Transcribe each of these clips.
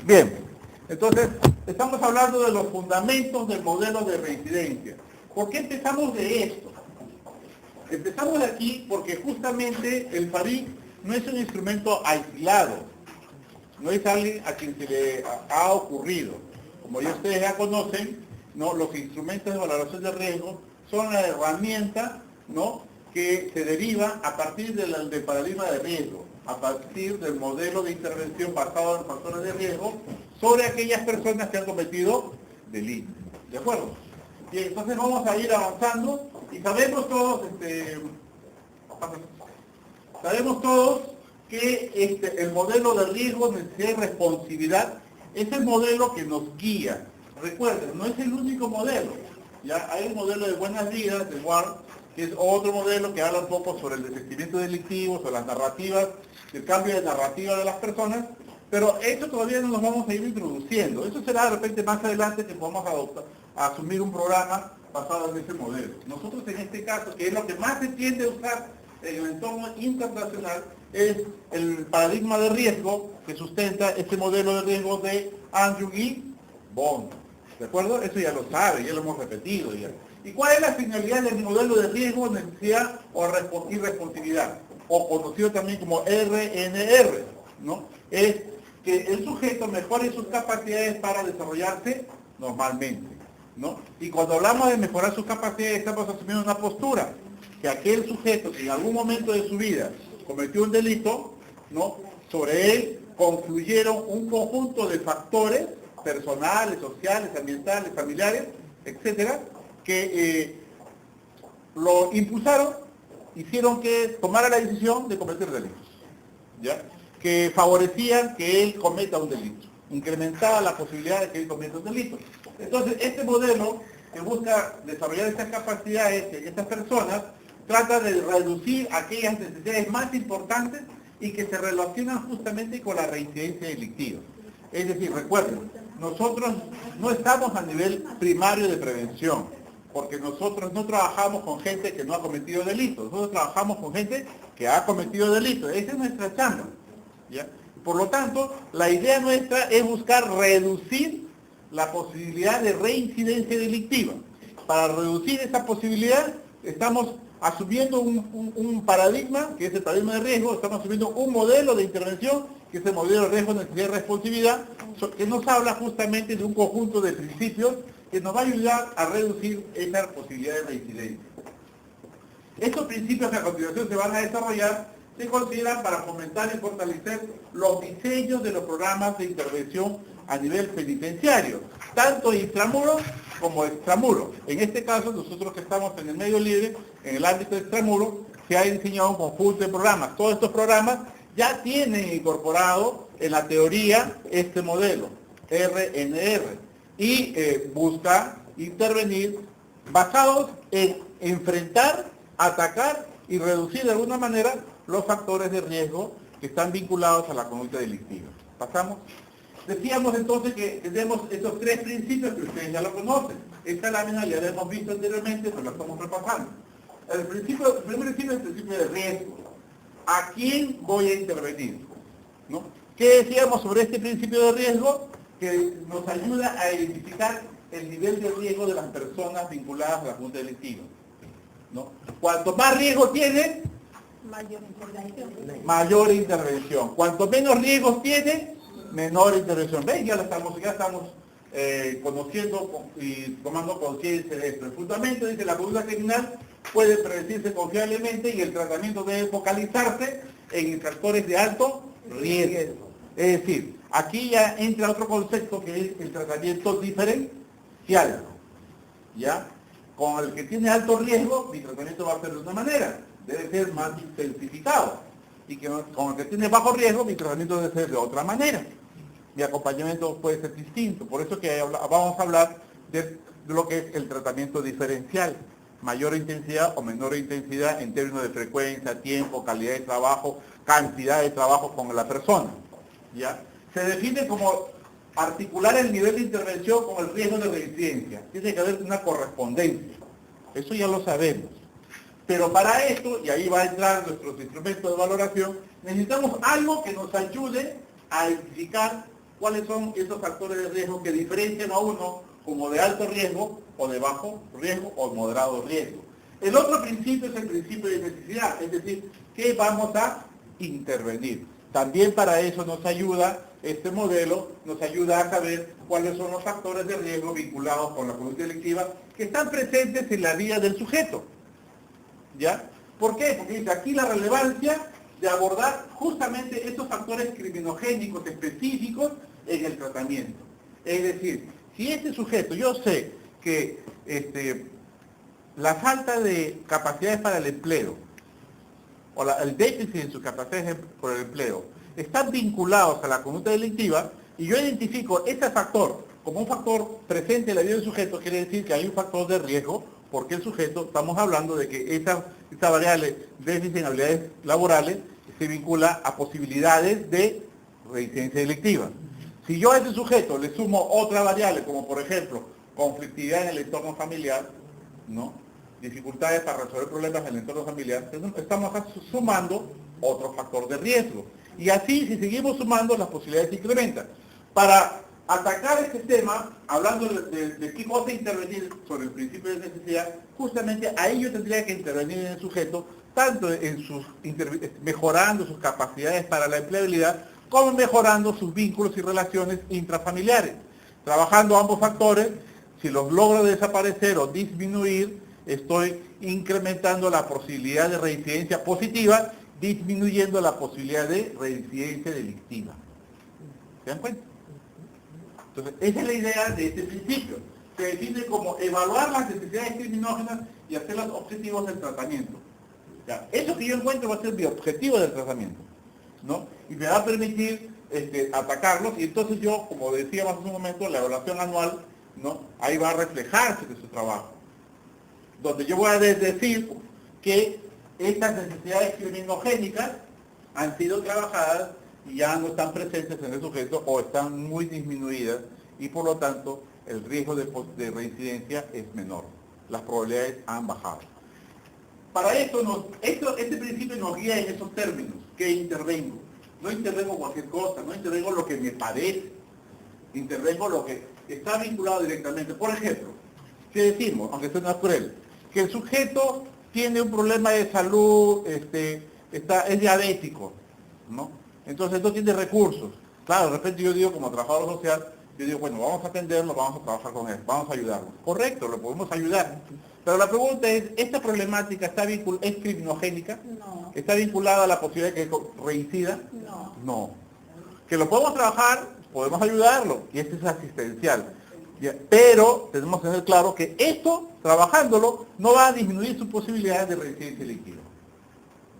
Bien, entonces estamos hablando de los fundamentos del modelo de reincidencia. ¿Por qué empezamos de esto? Empezamos de aquí porque justamente el FARIC no es un instrumento aislado, no es alguien a quien se le ha ocurrido. Como ya ustedes ya conocen, ¿no? Los instrumentos de valoración de riesgo son la herramienta, ¿no? Que se deriva a partir del paradigma de riesgo, a partir del modelo de intervención basado en factores de riesgo sobre aquellas personas que han cometido delitos. ¿De acuerdo? Bien, entonces vamos a ir avanzando y sabemos todos, que el modelo de riesgo, necesidad y responsabilidad es el modelo que nos guía. Recuerden, no es el único modelo. Ya hay un modelo de buenas vidas, de WARD, que es otro modelo que habla un poco sobre el desistimiento delictivo, sobre las narrativas, el cambio de narrativa de las personas, pero eso todavía no nos vamos a ir introduciendo. Eso será de repente más adelante que podamos asumir un programa basado en ese modelo. Nosotros en este caso, que es lo que más se tiende a usar en el entorno internacional, es el paradigma de riesgo que sustenta este modelo de riesgo de Andrew y Bond. ¿De acuerdo? Eso ya lo sabe, ya lo hemos repetido ya. ¿Y cuál es la finalidad del modelo de riesgo, necesidad y responsabilidad? O conocido también como RNR, ¿no? Es que el sujeto mejore sus capacidades para desarrollarse normalmente, ¿no? Y cuando hablamos de mejorar sus capacidades, estamos asumiendo una postura, que aquel sujeto que en algún momento de su vida cometió un delito, ¿no? Sobre él confluyeron un conjunto de factores personales, sociales, ambientales, familiares, etcétera, que lo impulsaron, hicieron que tomara la decisión de cometer delitos, ¿ya? Que favorecían que él cometa un delito, incrementaba la posibilidad de que él cometa un delito. Entonces, este modelo que busca desarrollar estas capacidades en estas personas, trata de reducir aquellas necesidades más importantes y que se relacionan justamente con la reincidencia delictiva. Es decir, recuerden, nosotros no estamos a nivel primario de prevención, porque nosotros no trabajamos con gente que no ha cometido delitos, nosotros trabajamos con gente que ha cometido delitos, esa es nuestra chamba, ¿ya? Por lo tanto, la idea nuestra es buscar reducir la posibilidad de reincidencia delictiva. Para reducir esa posibilidad, estamos asumiendo un paradigma, que es el paradigma de riesgo, estamos asumiendo un modelo de intervención, que es el modelo de riesgo, necesidad y responsabilidad, que nos habla justamente de un conjunto de principios que nos va a ayudar a reducir esa posibilidad de reincidencia. Estos principios que a continuación se van a desarrollar se consideran para fomentar y fortalecer los diseños de los programas de intervención a nivel penitenciario, tanto intramuros como extramuros. En este caso, nosotros que estamos en el medio libre, en el ámbito de extramuros, se ha diseñado un conjunto de programas. Todos estos programas ya tienen incorporado en la teoría este modelo, RNR, y busca intervenir basados en enfrentar, atacar y reducir de alguna manera los factores de riesgo que están vinculados a la conducta delictiva. ¿Pasamos? Decíamos entonces que tenemos estos tres principios que ustedes ya lo conocen. Esta lámina ya la hemos visto anteriormente, pero la estamos repasando. El primer principio es el principio de riesgo. ¿A quién voy a intervenir? ¿No? ¿Qué decíamos sobre este principio de riesgo? Que nos ayuda a identificar el nivel de riesgo de las personas vinculadas a la conducta delictiva, ¿no? Cuanto más riesgo tiene, mayor intervención. Cuanto menos riesgos tiene, menor intervención. ¿Ven? Ya estamos conociendo y tomando conciencia de esto. El fundamento dice la conducta criminal puede predecirse confiablemente y el tratamiento debe focalizarse en infractores de alto riesgo. Es decir, aquí ya entra otro concepto que es el tratamiento diferencial. ¿Ya? Con el que tiene alto riesgo, mi tratamiento va a ser de una manera, debe ser más intensificado. Y que con el que tiene bajo riesgo, mi tratamiento debe ser de otra manera. Mi acompañamiento puede ser distinto. Por eso que vamos a hablar de lo que es el tratamiento diferencial. Mayor intensidad o menor intensidad en términos de frecuencia, tiempo, calidad de trabajo, cantidad de trabajo con la persona. ¿Ya? Se define como articular el nivel de intervención con el riesgo de reincidencia. Tiene que haber una correspondencia. Eso ya lo sabemos. Pero para esto, y ahí va a entrar nuestros instrumentos de valoración, necesitamos algo que nos ayude a identificar cuáles son esos factores de riesgo que diferencian a uno como de alto riesgo o de bajo riesgo o moderado riesgo. El otro principio es el principio de necesidad, es decir, que vamos a intervenir. También para eso nos ayuda este modelo, nos ayuda a saber cuáles son los factores de riesgo vinculados con la conducta delictiva que están presentes en la vida del sujeto. ¿Ya? ¿Por qué? Porque dice aquí la relevancia de abordar justamente estos factores criminogénicos específicos en el tratamiento. Es decir, si este sujeto, yo sé que la falta de capacidades para el empleo, o el déficit en sus capacidades por el empleo, están vinculados a la conducta delictiva, y yo identifico ese factor como un factor presente en la vida del sujeto, quiere decir que hay un factor de riesgo, porque el sujeto, estamos hablando de que esta variable déficit en habilidades laborales se vincula a posibilidades de reincidencia delictiva. Si yo a ese sujeto le sumo otra variable, como por ejemplo, conflictividad en el entorno familiar, ¿no? Dificultades para resolver problemas en el entorno familiar, estamos sumando otro factor de riesgo. Y así, si seguimos sumando, las posibilidades se incrementan. Para atacar este tema, hablando de qué cosa intervenir sobre el principio de necesidad, justamente ahí yo tendría que intervenir en el sujeto, tanto en mejorando sus capacidades para la empleabilidad, como mejorando sus vínculos y relaciones intrafamiliares. Trabajando ambos factores, si los logro desaparecer o disminuir, estoy incrementando la posibilidad de reincidencia positiva, disminuyendo la posibilidad de reincidencia delictiva. ¿Se dan cuenta? Entonces, esa es la idea de este principio. Se define como evaluar las necesidades criminógenas y hacerlas objetivos del tratamiento. Ya, eso que yo encuentro va a ser mi objetivo del tratamiento, ¿no? Y me va a permitir atacarlos, y entonces yo, como decíamos hace un momento, la evaluación anual, ¿no? Ahí va a reflejarse de su trabajo. Donde yo voy a decir que estas necesidades criminogénicas han sido trabajadas y ya no están presentes en el sujeto o están muy disminuidas, y por lo tanto el riesgo de reincidencia es menor. Las probabilidades han bajado. Para eso, este principio nos guía en esos términos. ¿Qué intervengo? No intervengo cualquier cosa, no intervengo lo que me parece, intervengo lo que está vinculado directamente. Por ejemplo, ¿qué decimos? Aunque suene cruel, que el sujeto tiene un problema de salud, es diabético, ¿no? Entonces no tiene recursos. Claro, de repente yo digo, como trabajador social, yo digo, bueno, vamos a atenderlo, vamos a trabajar con él, vamos a ayudarlo. Correcto, lo podemos ayudar. Pero la pregunta es, ¿esta problemática es criminogénica? No. ¿Está vinculada a la posibilidad de que reincida? No. No. ¿Que lo podemos trabajar? Podemos ayudarlo, y esto es asistencial. Pero tenemos que tener claro que esto, trabajándolo, no va a disminuir su posibilidad de reincidencia delictiva.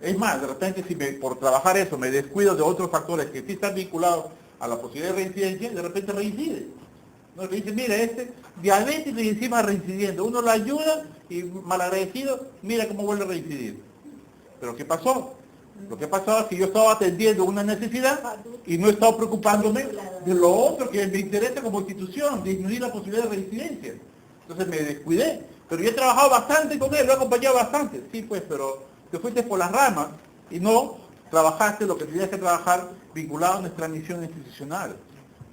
Es más, de repente si por trabajar eso me descuido de otros factores que sí están vinculados a la posibilidad de reincidencia, de repente reincide. ¿No? Le dice, mira, diabético y encima reincidiendo. Uno lo ayuda y malagradecido, mira cómo vuelve a reincidir. ¿Pero qué pasó? Lo que pasó es que yo estaba atendiendo una necesidad y no he estado preocupándome de lo otro que me interesa como institución, disminuir la posibilidad de reincidencia. Entonces me descuidé. Pero yo he trabajado bastante con él, lo he acompañado bastante. Sí, pues, pero te fuiste por las ramas y no trabajaste lo que tenías que trabajar vinculado a nuestra misión institucional.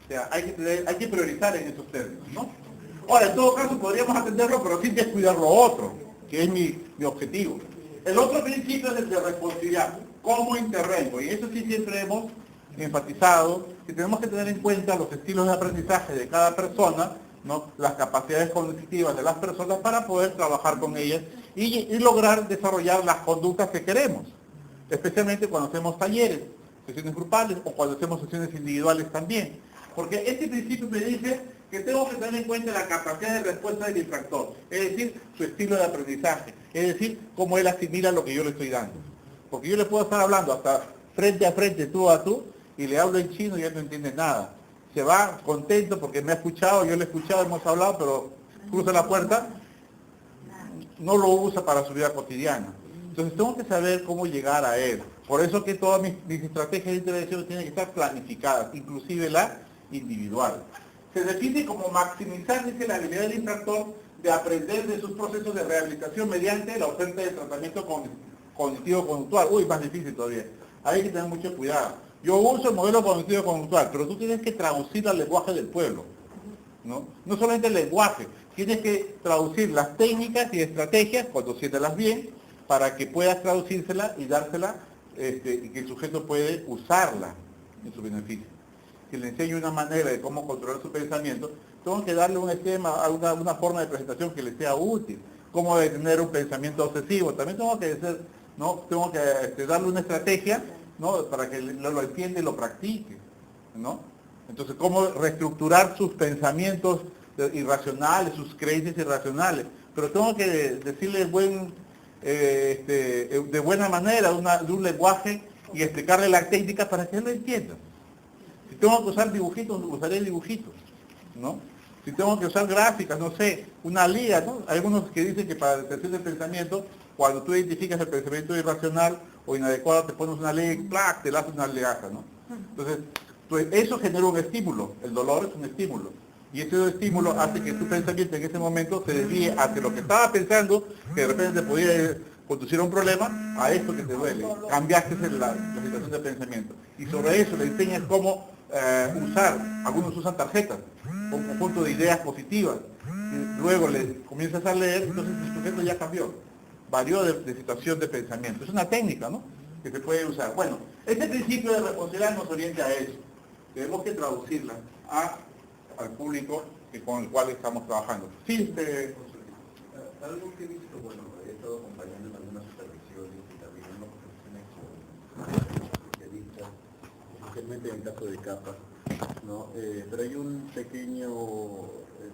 O sea, hay que priorizar en esos términos, ¿no? Ahora, en todo caso podríamos atenderlo, pero sin descuidar lo otro, que es mi objetivo. El otro principio es el de responsabilidad. ¿Cómo intervengo? Y eso sí siempre hemos enfatizado, que tenemos que tener en cuenta los estilos de aprendizaje de cada persona, ¿no? Las capacidades cognitivas de las personas para poder trabajar con ellas y lograr desarrollar las conductas que queremos, especialmente cuando hacemos talleres, sesiones grupales o cuando hacemos sesiones individuales también. Porque este principio me dice que tengo que tener en cuenta la capacidad de respuesta del infractor, es decir, su estilo de aprendizaje, es decir, cómo él asimila lo que yo le estoy dando. Porque yo le puedo estar hablando hasta frente a frente, tú a tú, y le hablo en chino y él no entiende nada. Se va contento porque me ha escuchado, yo le he escuchado, hemos hablado, pero cruza la puerta, no lo usa para su vida cotidiana. Entonces tengo que saber cómo llegar a él. Por eso que todas mis estrategias de intervención tienen que estar planificadas, inclusive la individual. Se define como maximizar, dice, la habilidad del infractor de aprender de sus procesos de rehabilitación mediante la oferta de tratamiento cognitivo-conductual. Uy, más difícil todavía. Hay que tener mucho cuidado, Yo uso el modelo cognitivo conductual, pero tú tienes que traducir al lenguaje del pueblo, ¿no? No solamente el lenguaje, tienes que traducir las técnicas y estrategias, conociéndolas bien, para que puedas traducírselas y dársela, y que el sujeto puede usarla en su beneficio. Si le enseño una manera de cómo controlar su pensamiento, tengo que darle un esquema, una forma de presentación que le sea útil. Cómo detener un pensamiento obsesivo. También tengo que hacer, ¿no? Tengo que darle una estrategia, ¿no? Para que lo entienda y lo practique, ¿no? Entonces, cómo reestructurar sus pensamientos irracionales, sus creencias irracionales. Pero tengo que decirle de buena manera, de un lenguaje y explicarle la técnica para que él lo entienda. Si tengo que usar dibujitos, usaré dibujitos, ¿no? Si tengo que usar gráficas, no sé, una liga, ¿no? Hay algunos que dicen que para detección del pensamiento, cuando tú identificas el pensamiento irracional o inadecuado, te pones una liga y ¡plac! Te la haces una legaja, ¿no? Entonces, pues eso genera un estímulo, el dolor es un estímulo. Y ese estímulo hace que tu pensamiento en ese momento se desvíe hacia lo que estaba pensando, que de repente te podía conducir a un problema, a esto que te duele. Cambiaste la situación de pensamiento. Y sobre eso le enseñas cómo usar, algunos usan tarjetas, un conjunto de ideas positivas. Y luego le comienzas a leer, entonces el sujeto ya cambió, varió de situación de pensamiento. Es una técnica, ¿no? Que se puede usar. Bueno, este principio de responsabilidad nos orienta a eso. Tenemos que traducirla al público con el cual estamos trabajando. Sí, algo que he visto, bueno, he estado acompañando en algunas supervisiones y también en conversaciones con especialistas, especialmente en el caso de capas, ¿no? Pero hay un pequeño,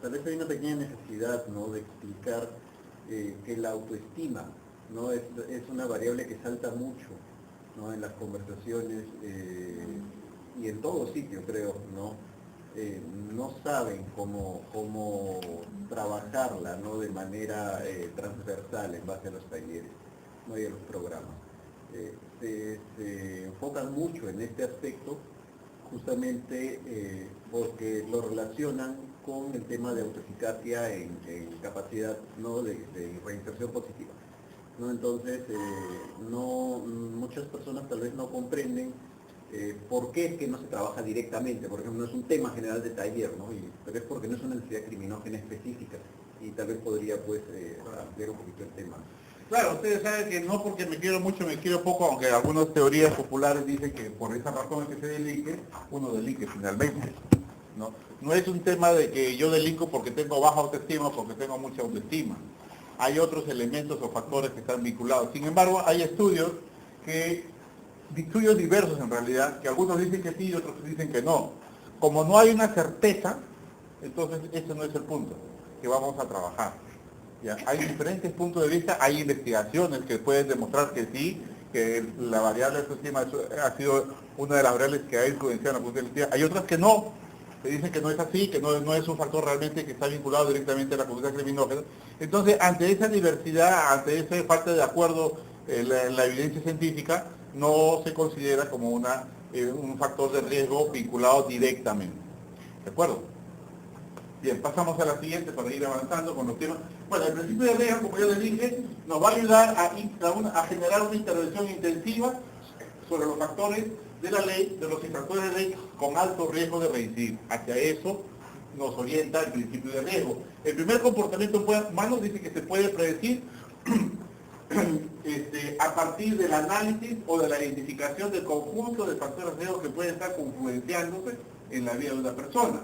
tal vez hay una pequeña necesidad, ¿no?, de explicar que la autoestima, ¿no?, es una variable que salta mucho, ¿no?, en las conversaciones y en todo sitio, creo, ¿no? No saben cómo trabajarla, ¿no?, de manera transversal en base a los talleres, ¿no?, y a los programas. Se enfocan mucho en este aspecto justamente porque lo relacionan con el tema de autoeficacia en capacidad, ¿no?, de reinserción positiva, ¿no? Entonces, muchas personas tal vez no comprenden por qué es que no se trabaja directamente. Por ejemplo, no es un tema general de taller, ¿no? Pero es porque no es una necesidad criminógena específica y tal vez podría pues ampliar un poquito el tema. Claro, ustedes saben que no porque me quiero mucho, me quiero poco, aunque algunas teorías populares dicen que por esa razón es que se delinque, uno delinque finalmente, ¿no? No es un tema de que yo delinco porque tengo baja autoestima o porque tengo mucha autoestima. Hay otros elementos o factores que están vinculados. Sin embargo, hay estudios diversos en realidad, que algunos dicen que sí y otros dicen que no. Como no hay una certeza, entonces ese no es el punto que vamos a trabajar. ¿Ya? Hay diferentes puntos de vista, hay investigaciones que pueden demostrar que sí, que la variable de autoestima ha sido una de las variables que ha influenciado en la conducta delictiva. Hay otras que no, que dicen que no es así, que no es un factor realmente que está vinculado directamente a la conducta criminógena. Entonces, ante esa diversidad, ante esa falta de acuerdo en la evidencia científica, no se considera como un factor de riesgo vinculado directamente. ¿De acuerdo? Bien, pasamos a la siguiente para ir avanzando con los temas. Bueno, el principio de riesgo, como yo les dije, nos va a ayudar a generar una intervención intensiva sobre los factores de la ley, de los infractores de ley con alto riesgo de reincidir. Hacia eso nos orienta el principio de riesgo. El primer comportamiento humano dice que se puede predecir a partir del análisis o de la identificación del conjunto de factores de riesgo que pueden estar confluenciándose en la vida de una persona.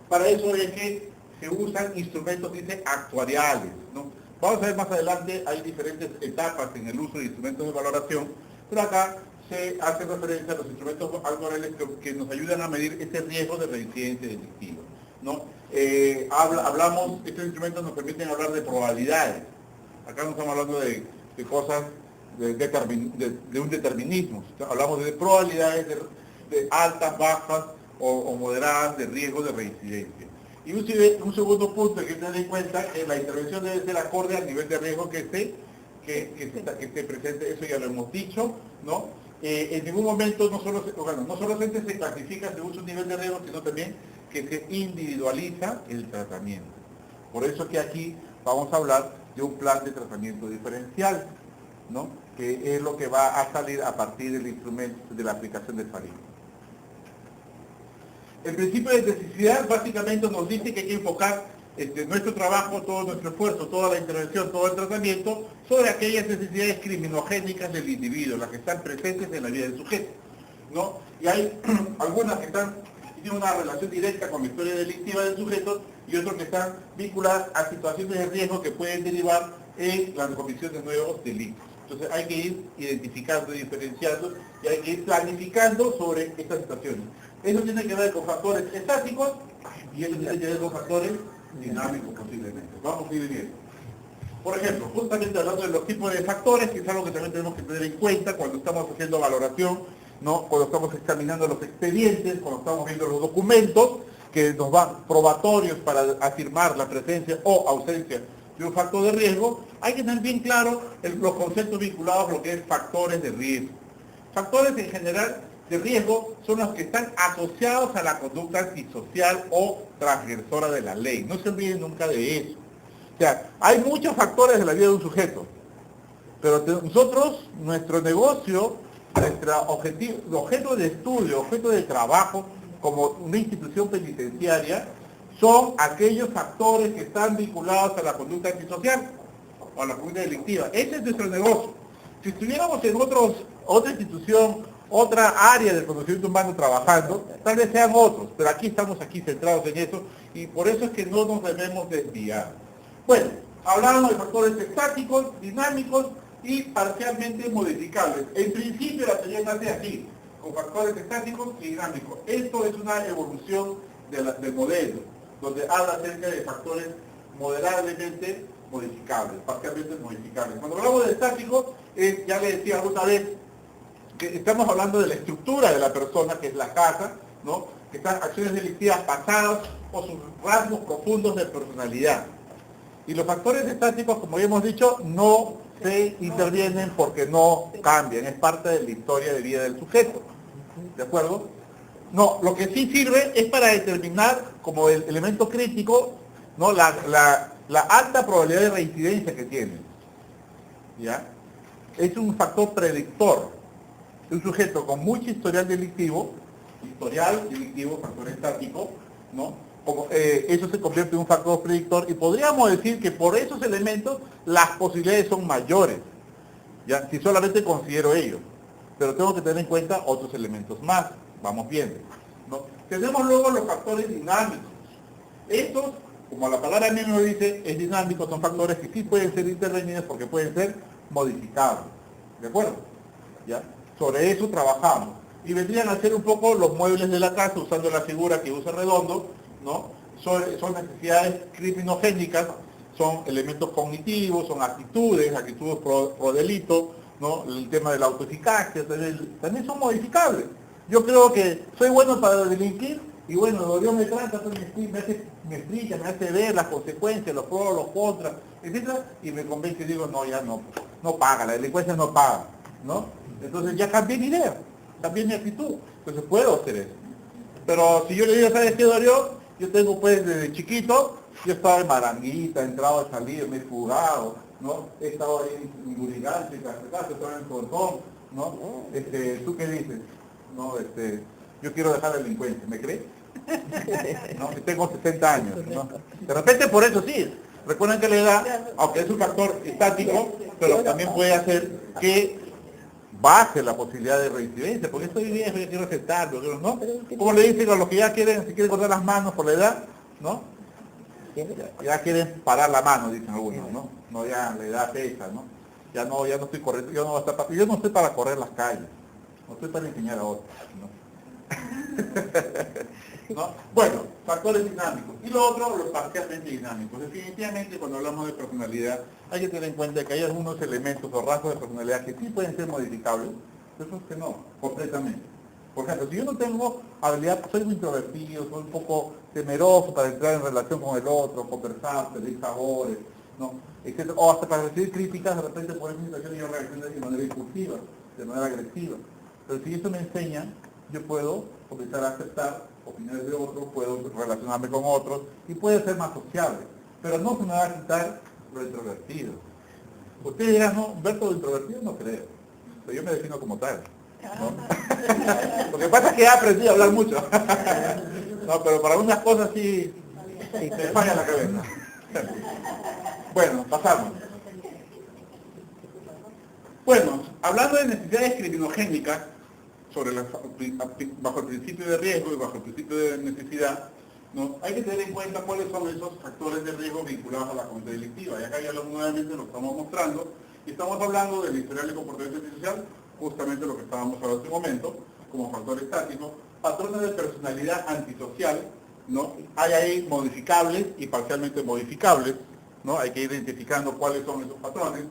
Para eso es que se usan instrumentos, dice, actuariales, ¿no? Vamos a ver más adelante, hay diferentes etapas en el uso de instrumentos de valoración, pero acá se hace referencia a los instrumentos actuariales que nos ayudan a medir ese riesgo de reincidencia delictiva, ¿no? Estos instrumentos nos permiten hablar de probabilidades. Acá no estamos hablando de cosas de un determinismo, hablamos de probabilidades de altas, bajas, o moderadas de riesgo de reincidencia. Y un segundo punto que tener en cuenta es la intervención debe ser acorde al nivel de riesgo que esté presente, eso ya lo hemos dicho, ¿no? En ningún momento no solamente se clasifica según su nivel de riesgo, sino también que se individualiza el tratamiento. Por eso que aquí vamos a hablar de un plan de tratamiento diferencial, ¿no? que es lo que va a salir a partir del instrumento de la aplicación del FARIC. El principio de necesidad básicamente nos dice que hay que enfocar nuestro trabajo, todo nuestro esfuerzo, toda la intervención, todo el tratamiento sobre aquellas necesidades criminogénicas del individuo, las que están presentes en la vida del sujeto, ¿no? Y hay algunas que tienen una relación directa con la historia delictiva del sujeto y otras que están vinculadas a situaciones de riesgo que pueden derivar en la comisión de nuevos delitos. Entonces hay que ir identificando, diferenciando y hay que ir planificando sobre estas situaciones. Eso tiene que ver con factores estáticos y eso tiene que ver con factores dinámicos posiblemente. Vamos a ir viendo. Por ejemplo, justamente hablando de los tipos de factores, que es algo que también tenemos que tener en cuenta cuando estamos haciendo valoración, ¿no? Cuando estamos examinando los expedientes, cuando estamos viendo los documentos que nos van probatorios para afirmar la presencia o ausencia de un factor de riesgo, hay que tener bien claro los conceptos vinculados a lo que es factores de riesgo. Factores en general de riesgo son los que están asociados a la conducta antisocial o transgresora de la ley. No se olviden nunca de eso. O sea, hay muchos factores de la vida de un sujeto, pero nosotros, nuestro negocio, nuestro objeto de estudio, objeto de trabajo, como una institución penitenciaria, son aquellos factores que están vinculados a la conducta antisocial o a la conducta delictiva. Ese es nuestro negocio. Si estuviéramos en otra institución, otra área del conocimiento humano trabajando, tal vez sean otros, pero aquí estamos centrados en eso y por eso es que no nos debemos desviar. Bueno, hablábamos de factores estáticos, dinámicos y parcialmente modificables. En principio la teoría nace así, con factores estáticos y dinámicos. Esto es una evolución del modelo, donde habla acerca de factores moderadamente modificables, parcialmente modificables. Cuando hablamos de estáticos, ya le decía alguna vez, que estamos hablando de la estructura de la persona, que es la casa, ¿no? Que están acciones delictivas pasadas o sus rasgos profundos de personalidad. Y los factores estáticos, como ya hemos dicho, no se intervienen porque no cambian, es parte de la historia de vida del sujeto. ¿De acuerdo? No, lo que sí sirve es para determinar como el elemento crítico, ¿no? la alta probabilidad de reincidencia que tiene. ¿Ya? Es un factor predictor. Un sujeto con mucho historial delictivo, factor estático, ¿no? Eso se convierte en un factor predictor y podríamos decir que por esos elementos las posibilidades son mayores, ¿ya? Si solamente considero ellos, pero tengo que tener en cuenta otros elementos más, vamos viendo, ¿no? Tenemos luego los factores dinámicos. Estos, como la palabra misma lo dice, es dinámico, son factores que sí pueden ser intervenidos porque pueden ser modificables, ¿de acuerdo? ¿Ya? Sobre eso trabajamos. Y vendrían a ser un poco los muebles de la casa, usando la figura que usa Redondo, ¿no? Son necesidades criminogénicas, son elementos cognitivos, son actitudes pro delito, ¿no? El tema de la autoeficacia, también son modificables. Yo creo que soy bueno para delinquir, y bueno, Dios me trata, me explica, me hace ver las consecuencias, los pros, los contras, etc. Y me convence y digo, no, ya no paga, la delincuencia no paga, ¿no? Entonces ya cambié mi idea, cambié mi actitud, entonces puedo hacer eso. Pero si yo le digo, ¿sabes qué, Darío? Yo tengo pues desde chiquito, yo estaba en Maranguita, he entrado, he salido, me he fugado, ¿no? He estado ahí en Guriganche, en Castellano, estaba en el Cordón, ¿no? ¿Tú qué dices? No, yo quiero dejar la delincuencia, ¿me crees? ¿No? Y tengo 60 años, ¿no? De repente por eso sí, recuerden que la edad, aunque es un factor estático, pero también puede hacer que baje la posibilidad de reincidencia, porque estoy viejo, yo quiero aceptarlo, ¿no? Como le dicen a los que ya se quieren cortar las manos por la edad, ¿no? Ya quieren parar la mano, dicen algunos, ¿no? No, ya la edad pesa, ¿no? Ya no estoy corriendo, yo no estoy para correr las calles, no estoy para enseñar a otros, ¿no? ¿No? Bueno, factores dinámicos. Y lo otro, los parcialmente dinámicos. Definitivamente, cuando hablamos de personalidad, hay que tener en cuenta que hay algunos elementos o rasgos de personalidad que sí pueden ser modificables, otros que no, completamente. Por ejemplo, si yo no tengo habilidad, soy muy introvertido, soy un poco temeroso para entrar en relación con el otro, conversar, pedir favores, ¿no? Etc. O hasta para recibir críticas, de repente por esa situación yo reacciono de manera impulsiva, de manera agresiva. Pero si eso me enseña, yo puedo comenzar a aceptar opiniones de otros, puedo relacionarme con otros y puede ser más sociable, pero no se me va a quitar lo introvertido. Ustedes dirán, no, Humberto introvertido no creo, pero yo me defino como tal, ¿no? Lo que pasa es que he aprendido a hablar mucho. No, pero para unas cosas sí me falla la cabeza. Bueno, pasamos. Bueno, hablando de necesidades criminogénicas, bajo el principio de riesgo y bajo el principio de necesidad, ¿no? Hay que tener en cuenta cuáles son esos factores de riesgo vinculados a la conducta delictiva. Y acá ya nuevamente lo estamos mostrando. Y estamos hablando del historial de comportamiento antisocial, justamente lo que estábamos hablando hace un momento, como factor estático, patrones de personalidad antisocial, ¿no? Hay ahí modificables y parcialmente modificables, ¿no? Hay que ir identificando cuáles son esos patrones.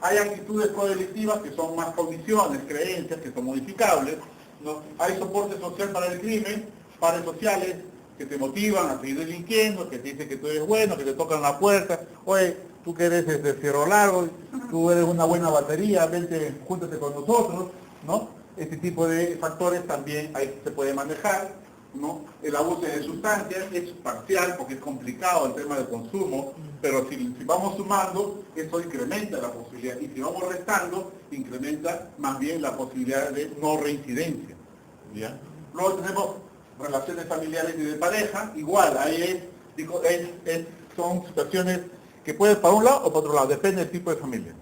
Hay actitudes codelictivas que son más condiciones, creencias que son modificables, ¿no? Hay soporte social para el crimen, pares sociales que te motivan a seguir delinquiendo, que te dicen que tú eres bueno, que te tocan la puerta, oye, tú que eres de Cerro Largo, tú eres una buena batería, vente, júntate con nosotros, ¿no? Este tipo de factores también se puede manejar, ¿no? El abuso de sustancias es parcial porque es complicado el tema del consumo, pero si vamos sumando, eso incrementa la posibilidad, y si vamos restando, incrementa más bien la posibilidad de no reincidencia, ¿ya? Luego tenemos relaciones familiares y de pareja, igual, ahí son situaciones que pueden para un lado o para otro lado, depende del tipo de familia,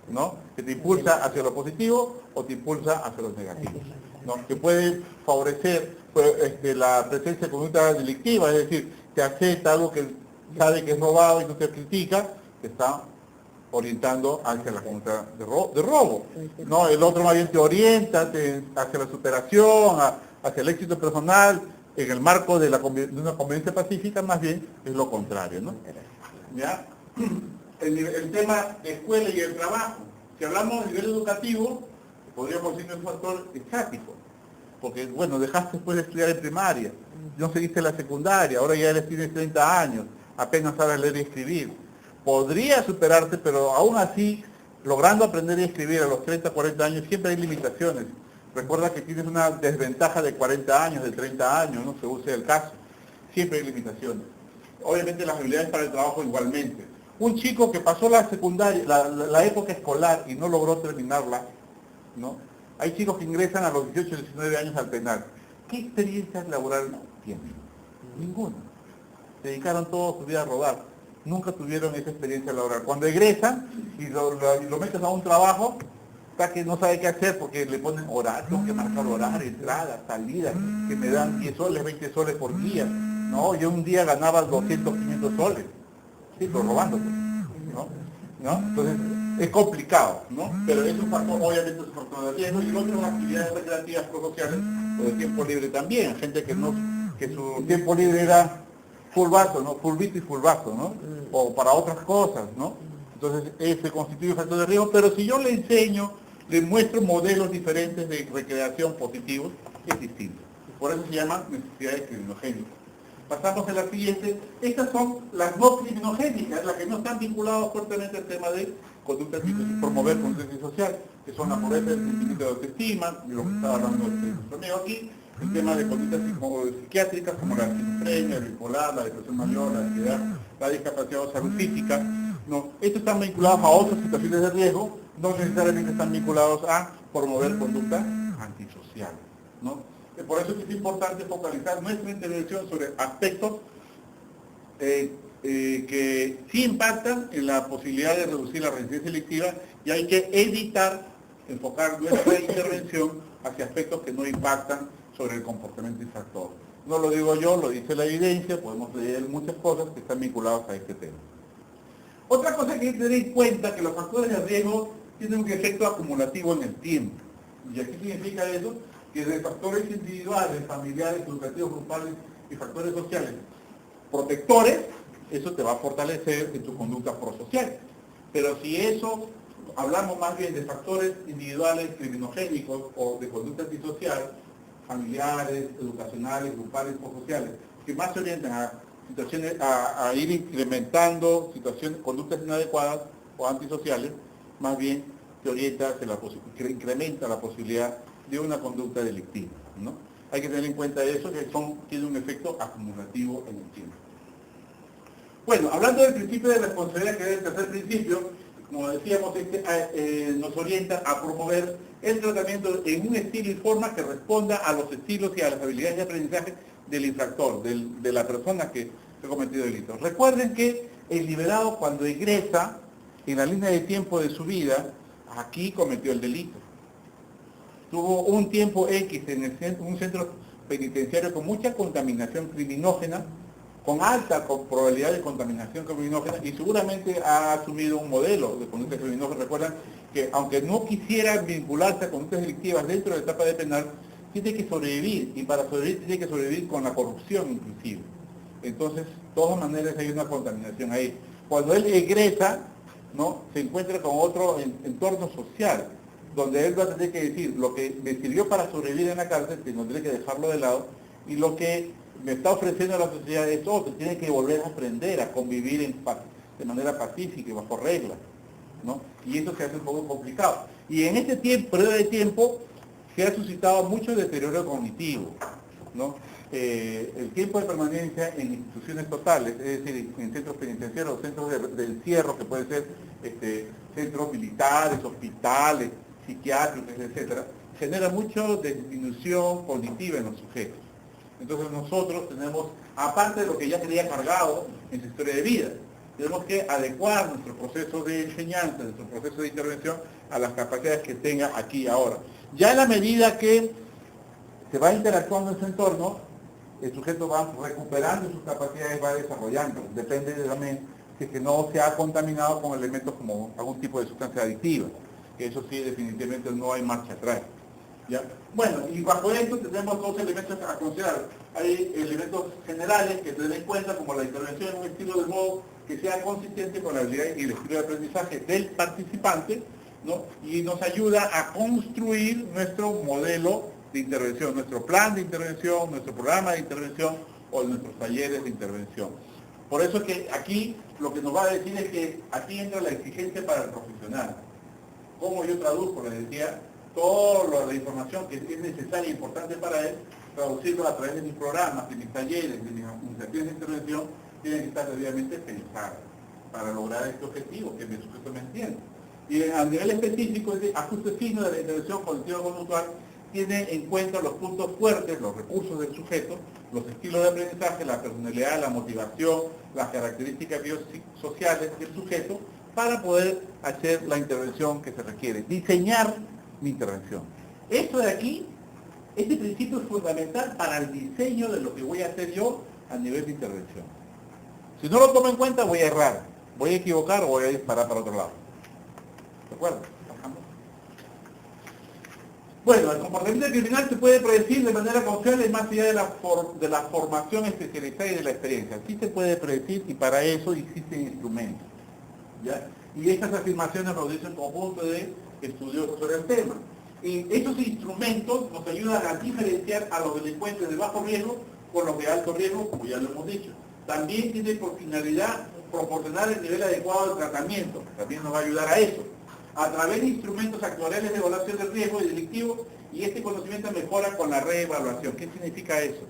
¿no? Que te impulsa hacia lo positivo o te impulsa hacia lo negativo, ¿no? Que puede favorecer la presencia de conducta delictiva, es decir, te acepta algo que sabe que es robado y no te critica, te está orientando hacia la conducta de robo, ¿no? El otro más bien te orienta hacia la superación, hacia el éxito personal, en el marco de una convivencia pacífica, más bien es lo contrario, ¿no? ¿Ya? El tema de escuela y el trabajo, si hablamos a nivel educativo, podríamos decir que es un factor estático, porque, bueno, dejaste después de estudiar en primaria, no seguiste la secundaria, ahora ya tienes 30 años, apenas sabes leer y escribir. Podría superarse, pero aún así, logrando aprender y escribir a los 30, 40 años, siempre hay limitaciones. Recuerda que tienes una desventaja de 40 años, de 30 años, no se use el caso. Siempre hay limitaciones. Obviamente las habilidades para el trabajo igualmente. Un chico que pasó la secundaria, la época escolar y no logró terminarla, ¿no? Hay chicos que ingresan a los 18, 19 años al penal. ¿Qué experiencia laboral tienen? Ninguna. Se dedicaron toda su vida a robar. Nunca tuvieron esa experiencia laboral. Cuando egresan y lo metes a un trabajo, está que no sabe qué hacer porque le ponen horario, tengo que marcar horario, entrada, salida, que me dan 10 soles, 20 soles por día. No, yo un día ganaba 200, 500 soles. Sí, pero robando, ¿no? Entonces, es complicado, ¿no? Pero es un factor, obviamente es un factor de riesgo, y el otro, actividades recreativas prosociales o de tiempo libre también, gente que su tiempo libre era full vaso, ¿no? Full vito y full vaso, ¿no? O para otras cosas, ¿no? Entonces, ese constituye un factor de riesgo, pero si yo le enseño, le muestro modelos diferentes de recreación positivos, es distinto. Por eso se llaman necesidades criminogénicas. Pasamos a la siguiente. Estas son las no criminogénicas, las que no están vinculadas fuertemente al tema de conducta promover conducta social, que son la pobreza del sentimiento de autoestima, de lo que estaba hablando nuestro amigo aquí, el tema de conductas psiquiátricas como la esquizofrenia, el bipolar, la depresión mayor, la ansiedad, la discapacidad o salud física. No, estos están vinculados a otras situaciones de riesgo, no necesariamente están vinculados a promover conducta antisocial, ¿no? Por eso es importante focalizar nuestra intervención sobre aspectos que sí impactan en la posibilidad de reducir la reincidencia delictiva, y hay que evitar enfocar nuestra intervención hacia aspectos que no impactan sobre el comportamiento infractor. No lo digo yo, lo dice la evidencia, podemos leer muchas cosas que están vinculadas a este tema. Otra cosa que hay que tener en cuenta es que los factores de riesgo tienen un efecto acumulativo en el tiempo. ¿Y aquí significa eso? Que de factores individuales, familiares, educativos, grupales y factores sociales protectores, eso te va a fortalecer en tu conducta prosocial. Pero si eso, hablamos más bien de factores individuales, criminogénicos o de conducta antisocial, familiares, educacionales, grupales, prosociales, que más se orientan a situaciones, a ir incrementando situaciones, conductas inadecuadas o antisociales, más bien te orienta hacia que incrementa la posibilidad de una conducta delictiva, ¿no? Hay que tener en cuenta eso, que tiene un efecto acumulativo en el tiempo. Bueno, hablando del principio de responsabilidad, que es el tercer principio, como decíamos, nos orienta a promover el tratamiento en un estilo y forma que responda a los estilos y a las habilidades de aprendizaje del infractor, de la persona que ha cometido delitos. Recuerden que el liberado, cuando egresa en la línea de tiempo de su vida, aquí cometió el delito. Tuvo un tiempo X en un centro penitenciario con mucha contaminación criminógena, con alta probabilidad de contaminación criminógena, y seguramente ha asumido un modelo de conducta criminógena. Recuerdan que aunque no quisiera vincularse a conductas delictivas dentro de la etapa de penal, tiene que sobrevivir, y para sobrevivir tiene que sobrevivir con la corrupción inclusive. Entonces, de todas maneras hay una contaminación ahí. Cuando él egresa, ¿no?, se encuentra con otro entorno social, donde él va a tener que decir, lo que me sirvió para sobrevivir en la cárcel, tendré que dejarlo de lado, y lo que me está ofreciendo la sociedad es otro, tiene que volver a aprender a convivir de manera pacífica y bajo reglas, ¿no? Y eso se hace un poco complicado. Y en este periodo de tiempo se ha suscitado mucho deterioro cognitivo, ¿no? El tiempo de permanencia en instituciones totales, es decir, en centros penitenciarios, centros de encierro, que pueden ser centros militares, hospitales, psiquiátricos, etcétera, genera mucha disminución cognitiva en los sujetos. Entonces nosotros tenemos, aparte de lo que ya tenía cargado en su historia de vida, tenemos que adecuar nuestro proceso de enseñanza, nuestro proceso de intervención a las capacidades que tenga aquí y ahora. Ya en la medida que se va interactuando en su entorno, el sujeto va recuperando sus capacidades, va desarrollando. Depende también si es que no se ha contaminado con elementos como algún tipo de sustancia adictiva. Eso sí, definitivamente no hay marcha atrás. ¿Ya? Bueno, y bajo esto tenemos dos elementos a considerar. Hay elementos generales que tener en cuenta, como la intervención en un estilo de modo que sea consistente con la habilidad y el estilo de aprendizaje del participante, ¿no? Y nos ayuda a construir nuestro modelo de intervención, nuestro plan de intervención, nuestro programa de intervención o nuestros talleres de intervención. Por eso es que aquí lo que nos va a decir es que aquí entra la exigencia para el profesional. Como yo traduzco, les decía, toda la información que es necesaria e importante para él, traducirlo a través de mis programas, de mis talleres, de mis iniciativas de intervención, tienen que estar debidamente pensadas para lograr este objetivo, que mi sujeto me entienda. Y a nivel específico, el ajuste fino de la intervención cognitivo-conductual tiene en cuenta los puntos fuertes, los recursos del sujeto, los estilos de aprendizaje, la personalidad, la motivación, las características biosociales del sujeto, para poder hacer la intervención que se requiere, diseñar mi intervención. Esto de aquí, este principio es fundamental para el diseño de lo que voy a hacer yo a nivel de intervención. Si no lo tomo en cuenta, voy a errar, voy a equivocar o voy a disparar para otro lado. ¿De acuerdo? Bueno, el comportamiento criminal se puede predecir de manera confiable más allá de la formación especializada y de la experiencia. Sí se puede predecir, y para eso existen instrumentos, ¿ya? Y estas afirmaciones nos dicen un conjunto de estudiosos sobre el tema. Y estos instrumentos nos ayudan a diferenciar a los delincuentes de bajo riesgo con los de alto riesgo, como ya lo hemos dicho. También tiene por finalidad proporcionar el nivel adecuado de tratamiento, también nos va a ayudar a eso, a través de instrumentos actuariales de evaluación del riesgo y delictivo, y este conocimiento mejora con la reevaluación. ¿Qué significa eso?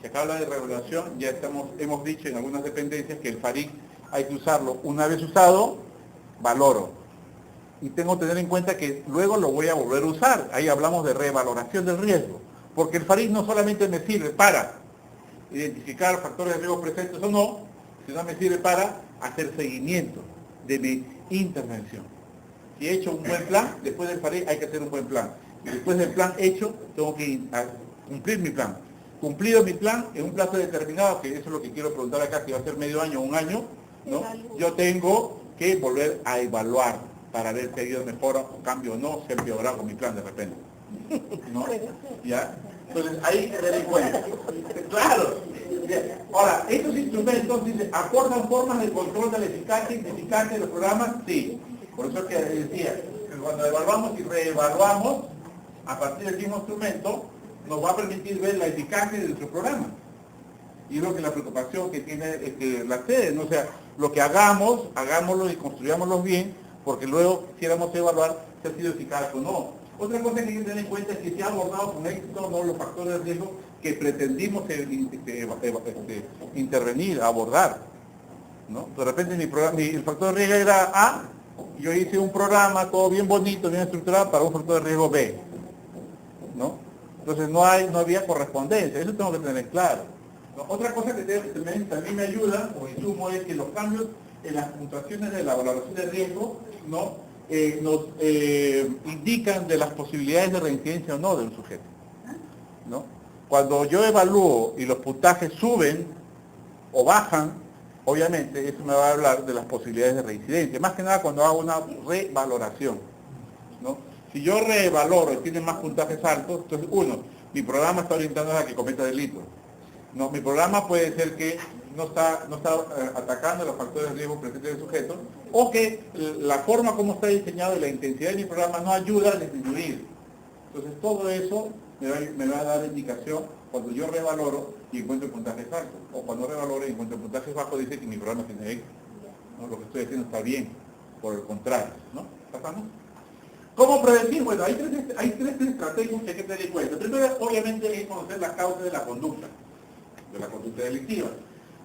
Si acá habla de reevaluación, ya hemos dicho en algunas dependencias que el FARIC hay que usarlo. Una vez usado, valoro. Y tengo que tener en cuenta que luego lo voy a volver a usar. Ahí hablamos de revaloración del riesgo. Porque el FARIC no solamente me sirve para identificar factores de riesgo presentes o no, sino me sirve para hacer seguimiento de mi intervención. Si he hecho un buen plan, después del FARIC hay que hacer un buen plan. Y después del plan hecho, tengo que cumplir mi plan. Cumplido mi plan en un plazo determinado, que eso es lo que quiero preguntar acá, si va a ser medio año o un año, ¿no? Yo tengo que volver a evaluar para ver si ha ido mejor o cambio o no, si ha empeorado mi plan de repente, ¿no? ¿Ya? Entonces ahí se den cuenta. Claro. Ahora, estos instrumentos aportan formas de control de la eficacia y ineficacia de los programas, sí. Por eso es que decía, que cuando evaluamos y reevaluamos, a partir del mismo instrumento, nos va a permitir ver la eficacia de nuestro programa. Y es lo que la preocupación que tiene la sede, ¿no? O sea, lo que hagamos, hagámoslo y construyámoslo bien, porque luego quisiéramos evaluar si ha sido eficaz o no. Otra cosa que hay que tener en cuenta es que se ha abordado con éxito o no los factores de riesgo que pretendimos intervenir, abordar, ¿no? De repente el factor de riesgo era A, yo hice un programa todo bien bonito, bien estructurado para un factor de riesgo B, ¿no? Entonces no había correspondencia, eso tengo que tener claro, ¿no? Otra cosa que también me ayuda o insumo es que los cambios en las puntuaciones de la valoración de riesgo, ¿no? Nos indican de las posibilidades de reincidencia o no del sujeto, ¿no? Cuando yo evalúo y los puntajes suben o bajan, obviamente eso me va a hablar de las posibilidades de reincidencia, más que nada cuando hago una revaloración, ¿no? Si yo revaloro y tiene más puntajes altos, entonces mi programa está orientado a que cometa delitos. No, mi programa puede ser que no está atacando los factores de riesgo presentes del sujeto, o que la forma como está diseñado y la intensidad de mi programa no ayuda a disminuir. Entonces todo eso me va a dar indicación cuando yo revaloro y encuentro puntajes altos, o cuando revaloro y encuentro puntajes bajos, dice que mi programa tiene éxito, ¿no? Lo que estoy haciendo está bien, por el contrario, ¿no? ¿Pasamos? ¿Cómo predecir? Bueno, hay tres estrategias que hay que tener en cuenta. Primero, obviamente, es conocer las causas de la conducta delictiva.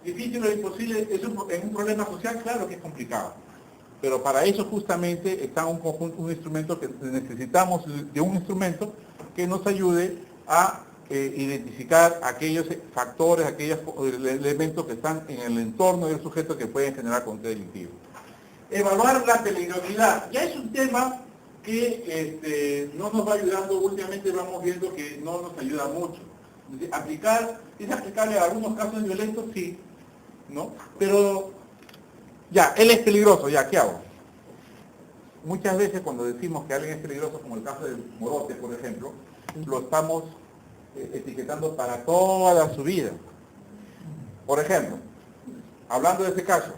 Difícil o imposible, en un problema social, claro que es complicado. Pero para eso justamente está un instrumento que necesitamos de un instrumento que nos ayude a identificar aquellos factores, aquellos elementos que están en el entorno del sujeto que pueden generar conducta delictiva. Evaluar la peligrosidad. Ya es un tema que no nos va ayudando, últimamente vamos viendo que no nos ayuda mucho. ¿Es aplicable a algunos casos violentos? Sí, ¿no? Pero, ya, él es peligroso, ya, ¿qué hago? Muchas veces cuando decimos que alguien es peligroso, como el caso de Morote, por ejemplo, lo estamos etiquetando para toda su vida. Por ejemplo, hablando de ese caso,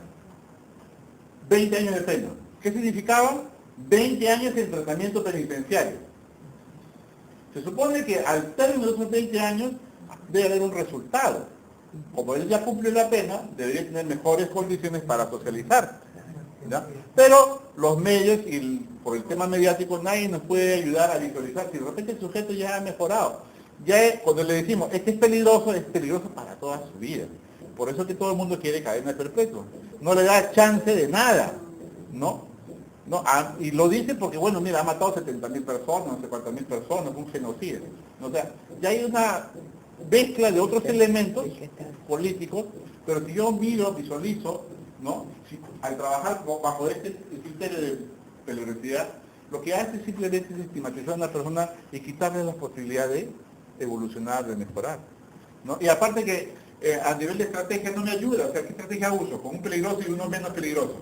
20 años de pena. ¿Qué significaba? 20 años en tratamiento penitenciario. Se supone que al término de esos 20 años debe haber un resultado. Como él ya cumple la pena, debería tener mejores condiciones para socializar, ¿ya? Pero los medios y por el tema mediático nadie nos puede ayudar a visualizar si de repente el sujeto ya ha mejorado. Cuando le decimos, este es peligroso para toda su vida. Por eso que todo el mundo quiere cadena perpetua. No le da chance de nada, ¿no? Y lo dice porque, bueno, mira, ha matado 70.000 personas, no sé cuántas mil personas, un genocidio. O sea, ya hay una mezcla de otros elementos políticos, pero si yo visualizo, ¿no? Al trabajar bajo este criterio de peligrosidad, lo que hace simplemente es estigmatizar a una persona y quitarle la posibilidad de evolucionar, de mejorar, ¿no? Y aparte que a nivel de estrategia no me ayuda, o sea, ¿qué estrategia uso? Con un peligroso y uno menos peligroso,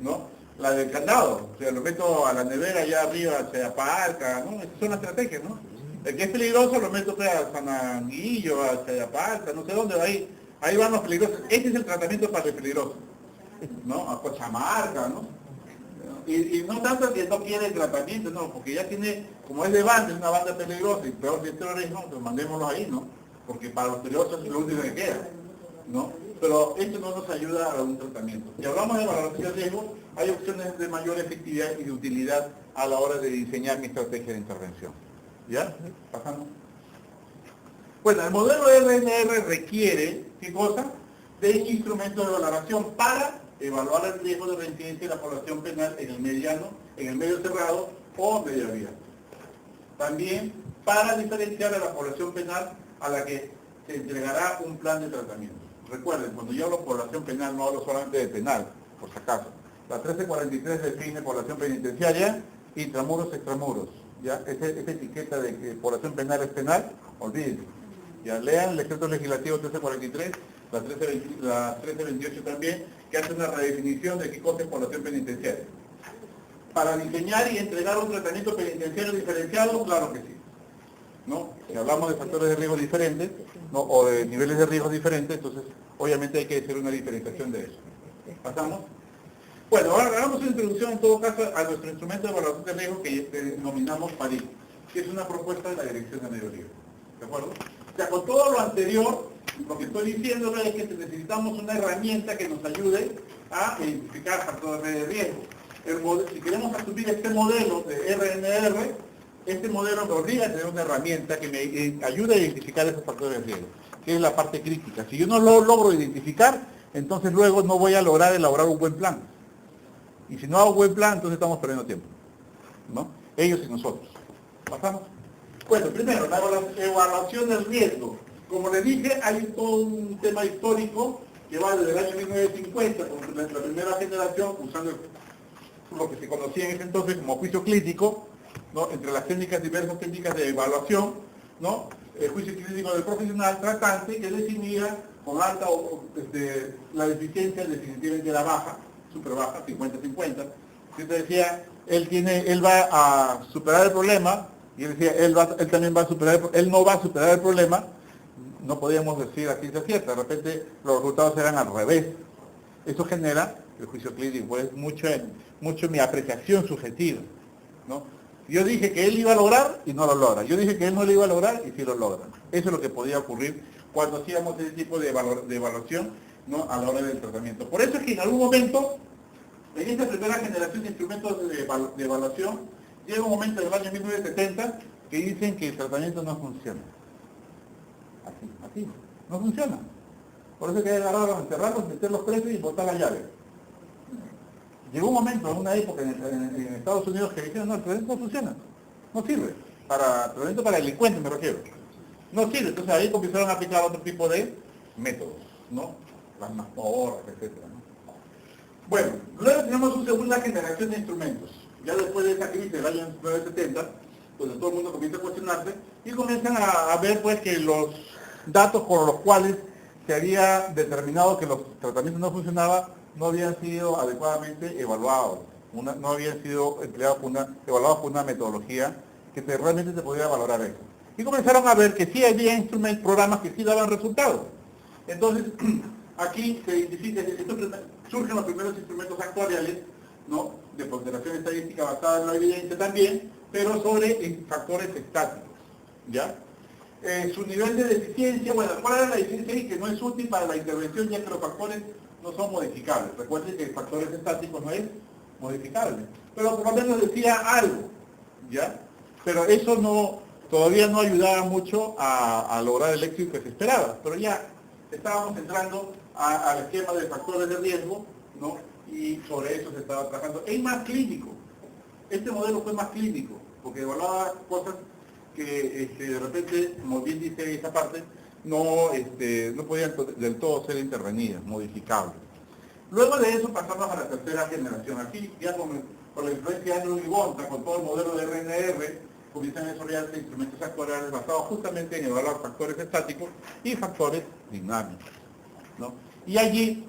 ¿no? La del candado, o sea, lo meto a la nevera allá arriba, hacia Palca, ¿no? Esas son las estrategias, ¿no? El que es peligroso lo meto a San Anguillo, hacia Palca, no sé dónde, ahí van los peligrosos. Ese es el tratamiento para el peligroso, ¿no? A Cochamarca, ¿no? Y no tanto que no quiere el tratamiento, no, porque ya tiene, como es de banda, es una banda peligrosa y peor si es terrorismo, pues mandémoslo ahí, ¿no? Porque para los peligrosos es lo único que queda, ¿no? Pero esto no nos ayuda a un tratamiento. Si hablamos de valoración de riesgo, hay opciones de mayor efectividad y de utilidad a la hora de diseñar mi estrategia de intervención. ¿Ya? Pasamos. Bueno, el modelo RNR requiere, ¿qué cosa? De instrumentos de valoración para evaluar el riesgo de reincidencia de la población penal en el mediano, en el medio cerrado o medio abierto. También para diferenciar a la población penal a la que se entregará un plan de tratamiento. Recuerden, cuando yo hablo de población penal, no hablo solamente de penal, por si acaso. La 1343 define población penitenciaria, intramuros, extramuros. ¿Ya? Esa etiqueta de que población penal es penal, olvídense. Ya lean el decreto legislativo 1343, la 1328 también, que hace una redefinición de qué cosa es población penitenciaria. Para diseñar y entregar un tratamiento penitenciario diferenciado, claro que sí, ¿no? Si hablamos de factores de riesgo diferentes, ¿no? O de niveles de riesgo diferentes, entonces obviamente hay que hacer una diferenciación de eso. ¿Pasamos? Bueno, ahora hagamos una introducción en todo caso a nuestro instrumento de evaluación de riesgo que denominamos PARI, que es una propuesta de la Dirección de Medio Riesgo. ¿De acuerdo? O sea, con todo lo anterior, lo que estoy diciendo es que necesitamos una herramienta que nos ayude a identificar factores de riesgo. Si queremos asumir este modelo de RNR, este modelo me obliga a tener una herramienta que me ayude a identificar esos factores de riesgo, que es la parte crítica. Si yo no lo logro identificar, entonces luego no voy a lograr elaborar un buen plan. Y si no hago buen plan, entonces estamos perdiendo tiempo, ¿no? Ellos y nosotros. ¿Pasamos? Bueno, primero, la evaluación del riesgo. Como les dije, hay todo un tema histórico que va desde el año 1950, con la primera generación, usando lo que se conocía en ese entonces como juicio clínico, ¿no? Entre las técnicas, diversas técnicas de evaluación, ¿no? El juicio clínico del profesional tratante que definía con alta la deficiencia definitivamente la baja, super baja, 50-50. Yo te decía, él va a superar el problema, y él decía, él también va a superar, él no va a superar el problema. No podíamos decir a ciencia cierta, de repente los resultados eran al revés. Eso genera el juicio clínico, es mucho mi apreciación subjetiva, ¿no? Yo dije que él iba a lograr y no lo logra. Yo dije que él no lo iba a lograr y sí lo logra. Eso es lo que podía ocurrir cuando hacíamos ese tipo de evaluación, ¿no? A la hora del tratamiento. Por eso es que en algún momento, en esta primera generación de instrumentos de evaluación, llega un momento en el año 1970 que dicen que el tratamiento no funciona. Así, no funciona. Por eso hay que agarrarlos, encerrarlos, meterlos presos y botar la llave. Llegó un momento, en una época en Estados Unidos que dijeron, no, el tratamiento no funciona, no sirve. Tratamiento para delincuentes me refiero. No sirve, entonces ahí comenzaron a aplicar otro tipo de métodos, ¿no? Las mazmorras, etcétera, ¿no? Bueno, luego tenemos una segunda generación de instrumentos. Ya después de esa crisis del año 1970, pues todo el mundo comienza a cuestionarse y comienzan a ver pues que los datos por los cuales se había determinado que los tratamientos no funcionaban no habían sido adecuadamente evaluados, no habían sido evaluados por una metodología que realmente se podía valorar eso. Y comenzaron a ver que sí había programas que sí daban resultados. Entonces, aquí se identifica, surgen los primeros instrumentos actuariales, ¿no? De ponderación estadística basada en la evidencia también, pero sobre factores estáticos, ¿ya? Su nivel de deficiencia, bueno, ¿cuál era la deficiencia ahí? Que no es útil para la intervención ya que los factores no son modificables. Recuerden que factores estáticos no es modificable. Pero por lo menos decía algo, ¿ya? Pero eso todavía no ayudaba mucho a lograr el éxito que se esperaba. Pero ya estábamos entrando al esquema de factores de riesgo, ¿no? Y sobre eso se estaba trabajando. Es más clínico. Este modelo fue más clínico, porque evaluaba cosas que de repente, como bien dice esa parte, no podían del todo ser intervenidas, modificables. Luego de eso pasamos a la tercera generación. Aquí ya con la influencia de Andrew y Bonta, con todo el modelo de RNR, comienzan a desarrollarse instrumentos actuariales basados justamente en evaluar factores estáticos y factores dinámicos, ¿no? Y allí,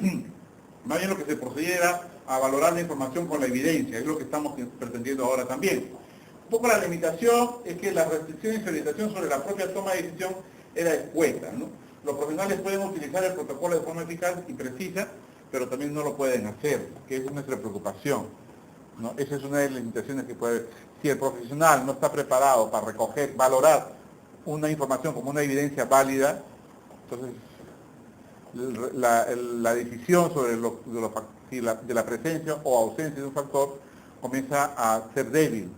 más bien lo que se procedía era a valorar la información con la evidencia, es lo que estamos pretendiendo ahora también. Un poco la limitación es que las restricciones y orientación sobre la propia toma de decisión era expuesta, ¿no? Los profesionales pueden utilizar el protocolo de forma eficaz y precisa, pero también no lo pueden hacer, que es nuestra preocupación, ¿no? Esa es una de las limitaciones que puede haber. Si el profesional no está preparado para valorar una información como una evidencia válida, entonces la decisión sobre de la presencia o ausencia de un factor comienza a ser débil.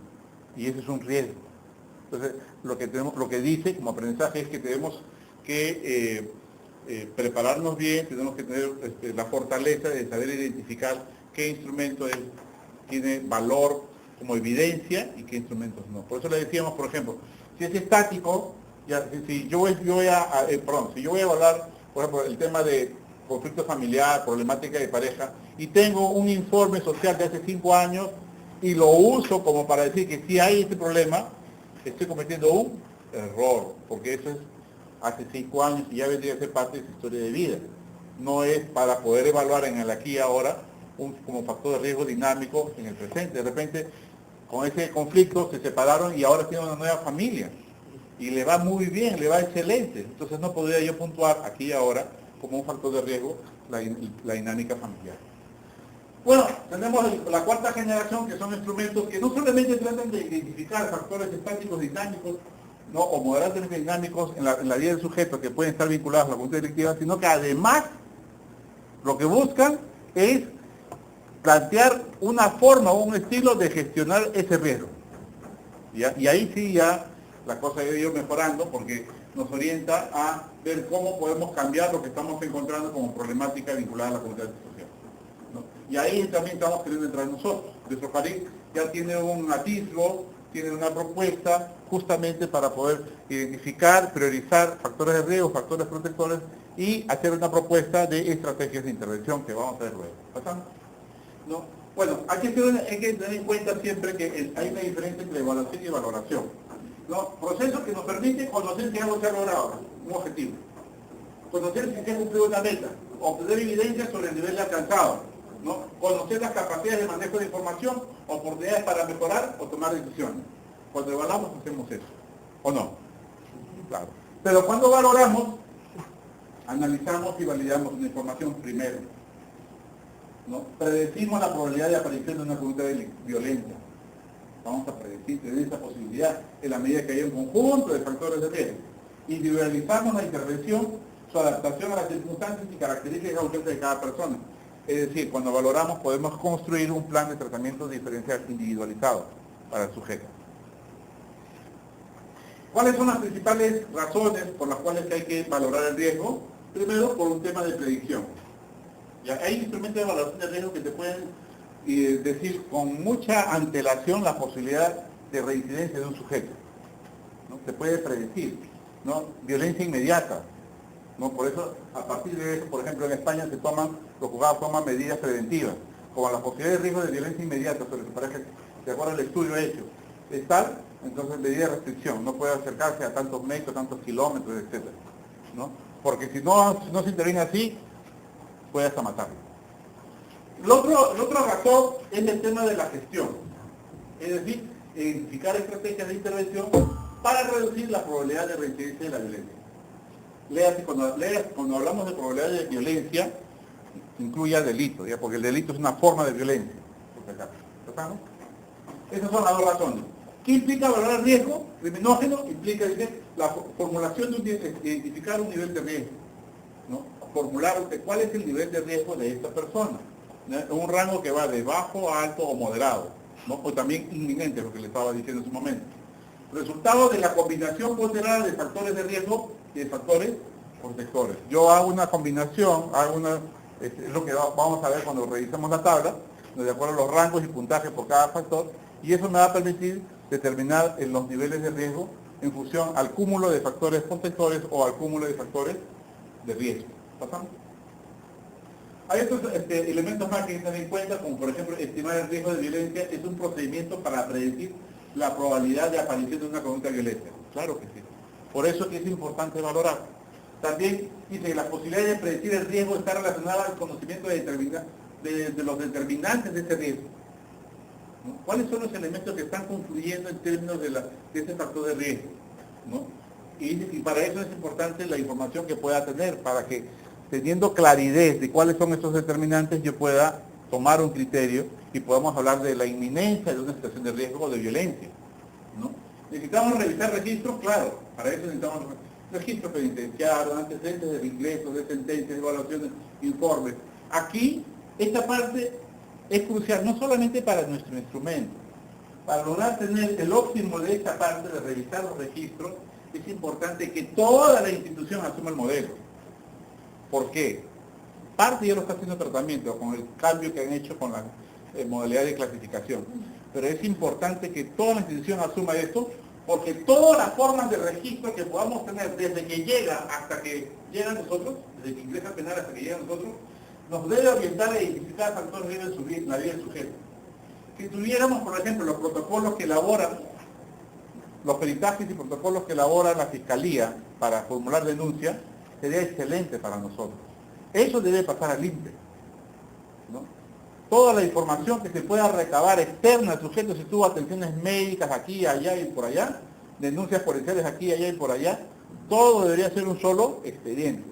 Y ese es un riesgo. Entonces, lo que dice como aprendizaje es que tenemos que prepararnos bien, tenemos que tener la fortaleza de saber identificar qué instrumento tiene valor como evidencia y qué instrumentos no. Por eso le decíamos, por ejemplo, si es estático, si yo voy a evaluar, por ejemplo, el tema de conflicto familiar, problemática de pareja, y tengo un informe social de hace 5 años, y lo uso como para decir que si hay este problema, estoy cometiendo un error, porque eso es hace 5 años y ya vendría a ser parte de su historia de vida. No es para poder evaluar en el aquí y ahora como factor de riesgo dinámico en el presente. De repente, con ese conflicto se separaron y ahora tienen una nueva familia. Y le va muy bien, le va excelente. Entonces no podría yo puntuar aquí y ahora como un factor de riesgo la dinámica familiar. Bueno, tenemos la cuarta generación, que son instrumentos que no solamente tratan de identificar factores estáticos dinámicos, ¿no? O moderadamente dinámicos en la vida del sujeto que pueden estar vinculados a la conducta delictiva, sino que además lo que buscan es plantear una forma o un estilo de gestionar ese riesgo. ¿Ya? Y ahí sí ya la cosa ha ido mejorando porque nos orienta a ver cómo podemos cambiar lo que estamos encontrando como problemática vinculada a la comunidad social, ¿no? Y ahí también estamos queriendo entrar nosotros. Nuestro país ya tiene un atisbo, tiene una propuesta justamente para poder identificar, priorizar factores de riesgo, factores protectores y hacer una propuesta de estrategias de intervención que vamos a ver luego. ¿Pasamos? ¿No? Bueno, hay que tener en cuenta siempre que hay una diferencia entre evaluación y valoración. ¿No? Proceso que nos permite conocer si algo se ha logrado, un objetivo. Conocer si se ha cumplido una meta, obtener evidencia sobre el nivel alcanzado, ¿no? Conocer las capacidades de manejo de información, oportunidades para mejorar o tomar decisiones. Cuando evaluamos hacemos eso, ¿o no? Claro. Pero cuando valoramos, analizamos y validamos una información primero, ¿no? Predecimos la probabilidad de aparición de una conducta violenta. Vamos a predecir, tener esa posibilidad en la medida que haya un conjunto de factores de riesgo. Individualizamos la intervención, su adaptación a las circunstancias y características urgentes de cada persona. Es decir, cuando valoramos podemos construir un plan de tratamiento diferencial individualizado para el sujeto. ¿Cuáles son las principales razones por las cuales hay que valorar el riesgo? Primero, por un tema de predicción. ¿Ya? Hay instrumentos de evaluación de riesgo que te pueden decir con mucha antelación la posibilidad de reincidencia de un sujeto, ¿no? Se puede predecir, ¿no? Violencia inmediata, ¿no? Por eso, a partir de eso, por ejemplo, en España los juzgados toman medidas preventivas, como la posibilidad de riesgo de violencia inmediata sobre su pareja, de acuerdo al estudio hecho, es tal, entonces medida de restricción, no puede acercarse a tantos metros, tantos kilómetros, etc., ¿no? Porque si no se interviene así, puede hasta matarlo. La otra razón es el tema de la gestión, es decir, identificar estrategias de intervención para reducir la probabilidad de reincidencia de la violencia. Cuando hablamos de probabilidad de violencia, incluya delito, ¿ya? Porque el delito es una forma de violencia. ¿Estamos? Esas son las dos razones. ¿Qué implica valorar riesgo? Criminógeno implica la formulación de identificar un nivel de riesgo, ¿no? Formular cuál es el nivel de riesgo de esta persona, ¿no? Un rango que va de bajo a alto o moderado, ¿no? O también inminente, lo que le estaba diciendo en su momento. Resultado de la combinación ponderada de factores de riesgo y de factores protectores. Yo hago una combinación, es lo que vamos a ver cuando revisemos la tabla, de acuerdo a los rangos y puntajes por cada factor, y eso me va a permitir determinar los niveles de riesgo en función al cúmulo de factores protectores o al cúmulo de factores de riesgo. ¿Pasamos? Hay otros elementos más que hay que tener en cuenta, como por ejemplo estimar el riesgo de violencia es un procedimiento para predecir la probabilidad de aparición de una conducta violenta. Claro que sí. Por eso es que es importante valorar. También dice que la posibilidad de predecir el riesgo está relacionada al conocimiento de los determinantes de ese riesgo, ¿no? ¿Cuáles son los elementos que están confluyendo en términos de ese factor de riesgo, ¿no? Y para eso es importante la información que pueda tener, para que teniendo claridad de cuáles son esos determinantes yo pueda tomar un criterio y podamos hablar de la inminencia de una situación de riesgo o de violencia, ¿no? Necesitamos revisar registros, claro, para eso necesitamos registros penitenciarios, antecedentes de ingresos, de sentencias, evaluaciones, informes. Aquí, esta parte es crucial, no solamente para nuestro instrumento. Para lograr tener el óptimo de esta parte, de revisar los registros, es importante que toda la institución asuma el modelo. ¿Por qué? Parte ya lo está haciendo tratamiento con el cambio que han hecho con la modalidad de clasificación. Pero es importante que toda la institución asuma esto, porque todas las formas de registro que podamos tener desde que llega hasta que llega a nosotros, desde que ingresa penal hasta que llega a nosotros, nos debe orientar a identificar factores de riesgo en la vida del sujeto. Si tuviéramos, por ejemplo, los protocolos que elaboran, los peritajes y protocolos que elabora la Fiscalía para formular denuncias, sería excelente para nosotros. Eso debe pasar al INPE, ¿no? Toda la información que se pueda recabar externa al sujeto, si tuvo atenciones médicas aquí, allá y por allá, denuncias policiales aquí, allá y por allá, todo debería ser un solo expediente,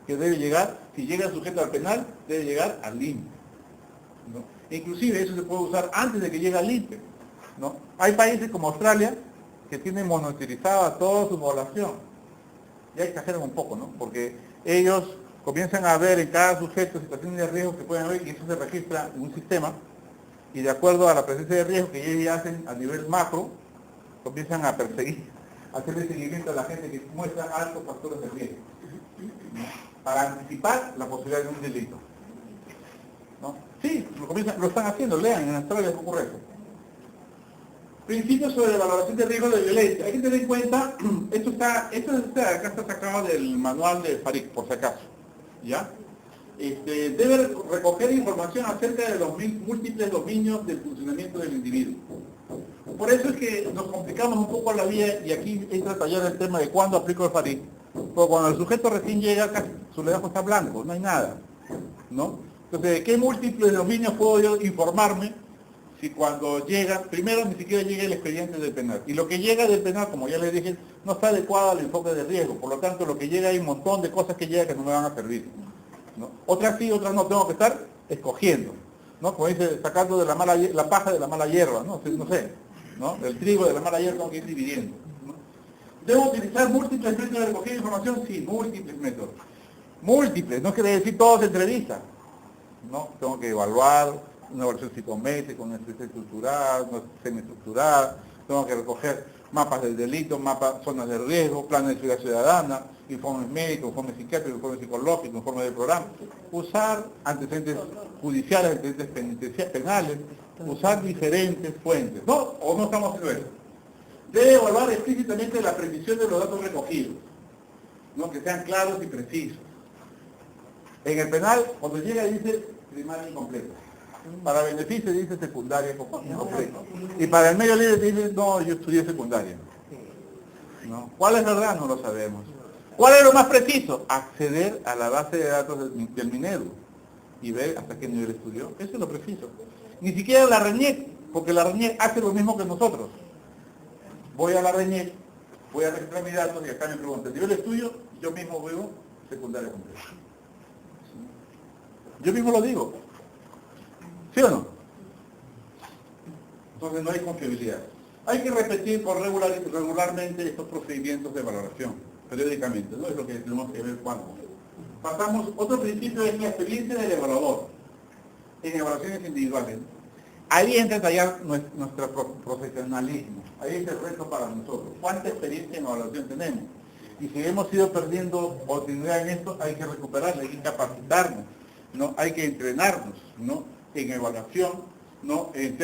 que debe llegar, si llega el sujeto al penal, debe llegar al INPE, ¿no? Inclusive eso se puede usar antes de que llegue al INPE, ¿no? Hay países como Australia que tienen monitorizada toda su población. Ya exageran un poco, ¿no? Porque ellos comienzan a ver en cada sujeto situaciones de riesgo que pueden haber y eso se registra en un sistema y de acuerdo a la presencia de riesgo que ellos ya hacen a nivel macro, comienzan a perseguir, a hacerle seguimiento a la gente que muestra altos factores de riesgo, ¿no? Para anticipar la posibilidad de un delito, ¿no? Sí, lo están haciendo, lean, en Australia ocurre eso. Principios sobre la valoración de riesgo de violencia. Hay que tener en cuenta, esto acá está sacado del manual de Farik, por si acaso. ¿Ya? Debe recoger información acerca de los múltiples dominios del funcionamiento del individuo. Por eso es que nos complicamos un poco la vida y aquí entra a tallar el tema de cuándo aplico el Farik. Porque cuando el sujeto recién llega, su legajo está blanco, no hay nada, ¿no? Entonces, ¿de qué múltiples dominios puedo yo informarme si cuando llega, primero ni siquiera llega el expediente del penal? Y lo que llega del penal, como ya les dije, no está adecuado al enfoque de riesgo. Por lo tanto, lo que llega hay un montón de cosas que llegan que no me van a servir, ¿no? Otras sí, otras no, tengo que estar escogiendo, ¿no? Como dice, sacando de la paja de la mala hierba, ¿no? No sé, ¿no? El trigo de la mala hierba tengo que ir dividiendo, ¿no? ¿Debo utilizar múltiples métodos de recogida de información? Sí, múltiples métodos. Múltiples, no quiere decir todos entrevistas, ¿no? Tengo que evaluar una evaluación psicométrica, una entrevista estructurada, una semiestructurada, tengo que recoger mapas del delito, mapas, zonas de riesgo, planes de seguridad ciudadana, informes médicos, informes psiquiátricos, informes psicológicos, informes del programa. Usar antecedentes judiciales, antecedentes penales, usar diferentes fuentes, ¿no? ¿O no estamos haciendo eso? Debe evaluar explícitamente la precisión de los datos recogidos, ¿no? Que sean claros y precisos. En el penal, cuando llega dice primaria incompleta. Para beneficio dice secundaria incompleta. Y para el medio libre dice, no, yo estudié secundaria. ¿No? ¿Cuál es verdad? No lo sabemos. ¿Cuál es lo más preciso? Acceder a la base de datos del Minedu y ver hasta qué nivel estudió. Eso es lo preciso. Ni siquiera la RENIEC, porque la RENIEC hace lo mismo que nosotros. Voy a la RENIEC, voy a registrar mis datos y acá me preguntan, ¿nivel de estudio? Yo mismo veo secundaria completa. Yo mismo lo digo. ¿Sí o no? Entonces no hay confiabilidad. Hay que repetir regularmente estos procedimientos de valoración, periódicamente, ¿no? Es lo que tenemos que ver cuándo. Pasamos, otro principio es la experiencia del evaluador en evaluaciones individuales. Ahí entra a tallar nuestro profesionalismo. Ahí es el reto para nosotros. ¿Cuánta experiencia en evaluación tenemos? Y si hemos ido perdiendo oportunidad en esto, hay que recuperarla, hay que capacitarnos, ¿no? Hay que entrenarnos, ¿no? En evaluación, ¿no? En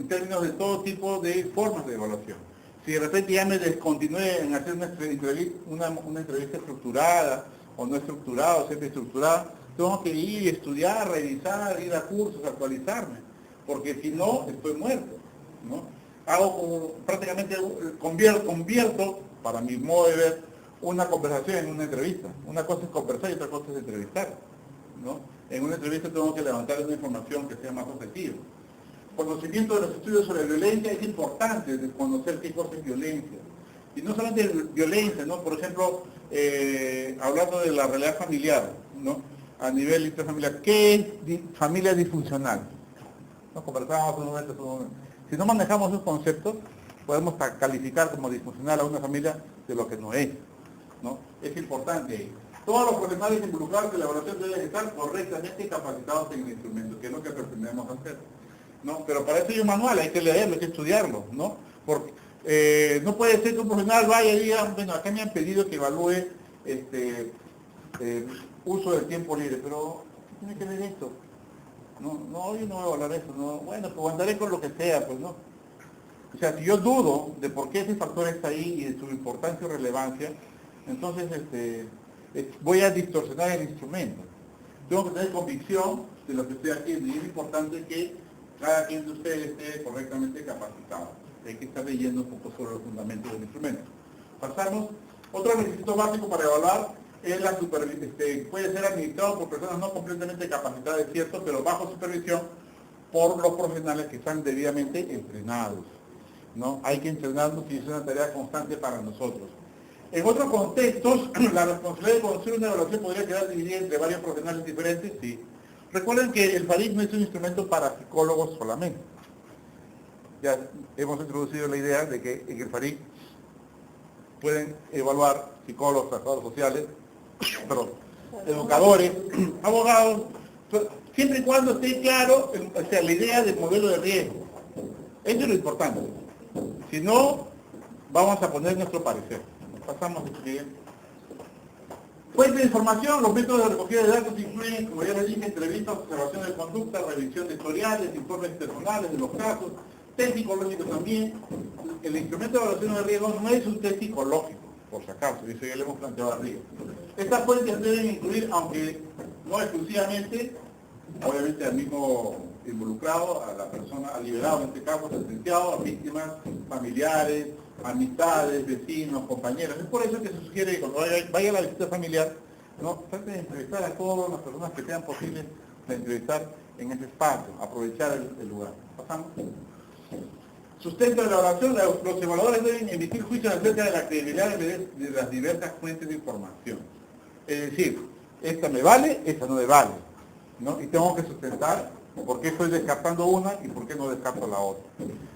términos de todo tipo de formas de evaluación. Si de repente ya me descontinué en hacer una entrevista estructurada, o no estructurada, o semi-estructurada, tengo que ir y estudiar, revisar, ir a cursos, actualizarme, porque si no, estoy muerto, ¿no? Prácticamente convierto, para mi modo de ver, una conversación en una entrevista. Una cosa es conversar y otra cosa es entrevistar, ¿no? En una entrevista tengo que levantar una información que sea más objetiva. Conocimiento de los estudios sobre violencia es importante, de conocer qué cosa es violencia. Y no solamente violencia, ¿no? Por ejemplo, hablando de la realidad familiar, ¿no? A nivel intrafamiliar, ¿qué es familia disfuncional? Nos conversábamos un momento. Si no manejamos esos conceptos, podemos calificar como disfuncional a una familia de lo que no es, ¿no? Es importante ahí. Todos los profesionales involucrados en la evaluación deben estar correctamente capacitados en el instrumento, que es lo que pretendemos hacer, ¿no? Pero para eso hay un manual, hay que leerlo, hay que estudiarlo, ¿no? Porque no puede ser que un profesional vaya y diga, bueno, acá me han pedido que evalúe uso del tiempo libre, pero ¿qué tiene que ver esto? No, yo no voy a evaluar eso, no. Bueno, pues andaré con lo que sea, pues no. O sea, si yo dudo de por qué ese factor está ahí y de su importancia y relevancia, entonces voy a distorsionar el instrumento. Tengo que tener convicción de lo que estoy haciendo y es importante que cada quien de ustedes esté correctamente capacitado. Hay que estar leyendo un poco sobre los fundamentos del instrumento. Pasamos. Otro requisito básico para evaluar es la supervisión. Puede ser administrado por personas no completamente capacitadas, es cierto, pero bajo supervisión por los profesionales que están debidamente entrenados, ¿no? Hay que entrenarnos y es una tarea constante para nosotros. En otros contextos, la responsabilidad de conducir una evaluación podría quedar dividida entre varios profesionales diferentes, sí. Recuerden que el FARIC no es un instrumento para psicólogos solamente. Ya hemos introducido la idea de que en el FARIC pueden evaluar psicólogos, trabajadores sociales, educadores, abogados, siempre y cuando esté claro, o sea, la idea del modelo de riesgo. Eso es lo importante. Si no, vamos a poner nuestro parecer. Pasamos, Fuente de información, los métodos de recogida de datos incluyen, como ya les dije, entrevistas, observación de conducta, revisión de historiales, informes personales de los casos, test psicológico también. El instrumento de evaluación de riesgo no es un test psicológico, por si acaso, eso ya le hemos planteado arriba. Estas fuentes deben incluir, aunque no exclusivamente, obviamente al mismo involucrado, a la persona, al liberado en este caso, sentenciado, a víctimas, familiares, amistades, vecinos, compañeros. Es por eso que se sugiere que cuando vaya a la visita familiar, ¿no? Trate de entrevistar a todas las personas que sean posibles de entrevistar en ese espacio, aprovechar el lugar. ¿Pasamos? Sustento de la evaluación, los evaluadores deben emitir juicios acerca de la credibilidad de las diversas fuentes de información. Es decir, esta me vale, esta no me vale, ¿no? Y tengo que sustentar por qué estoy descartando una y por qué no descarto la otra.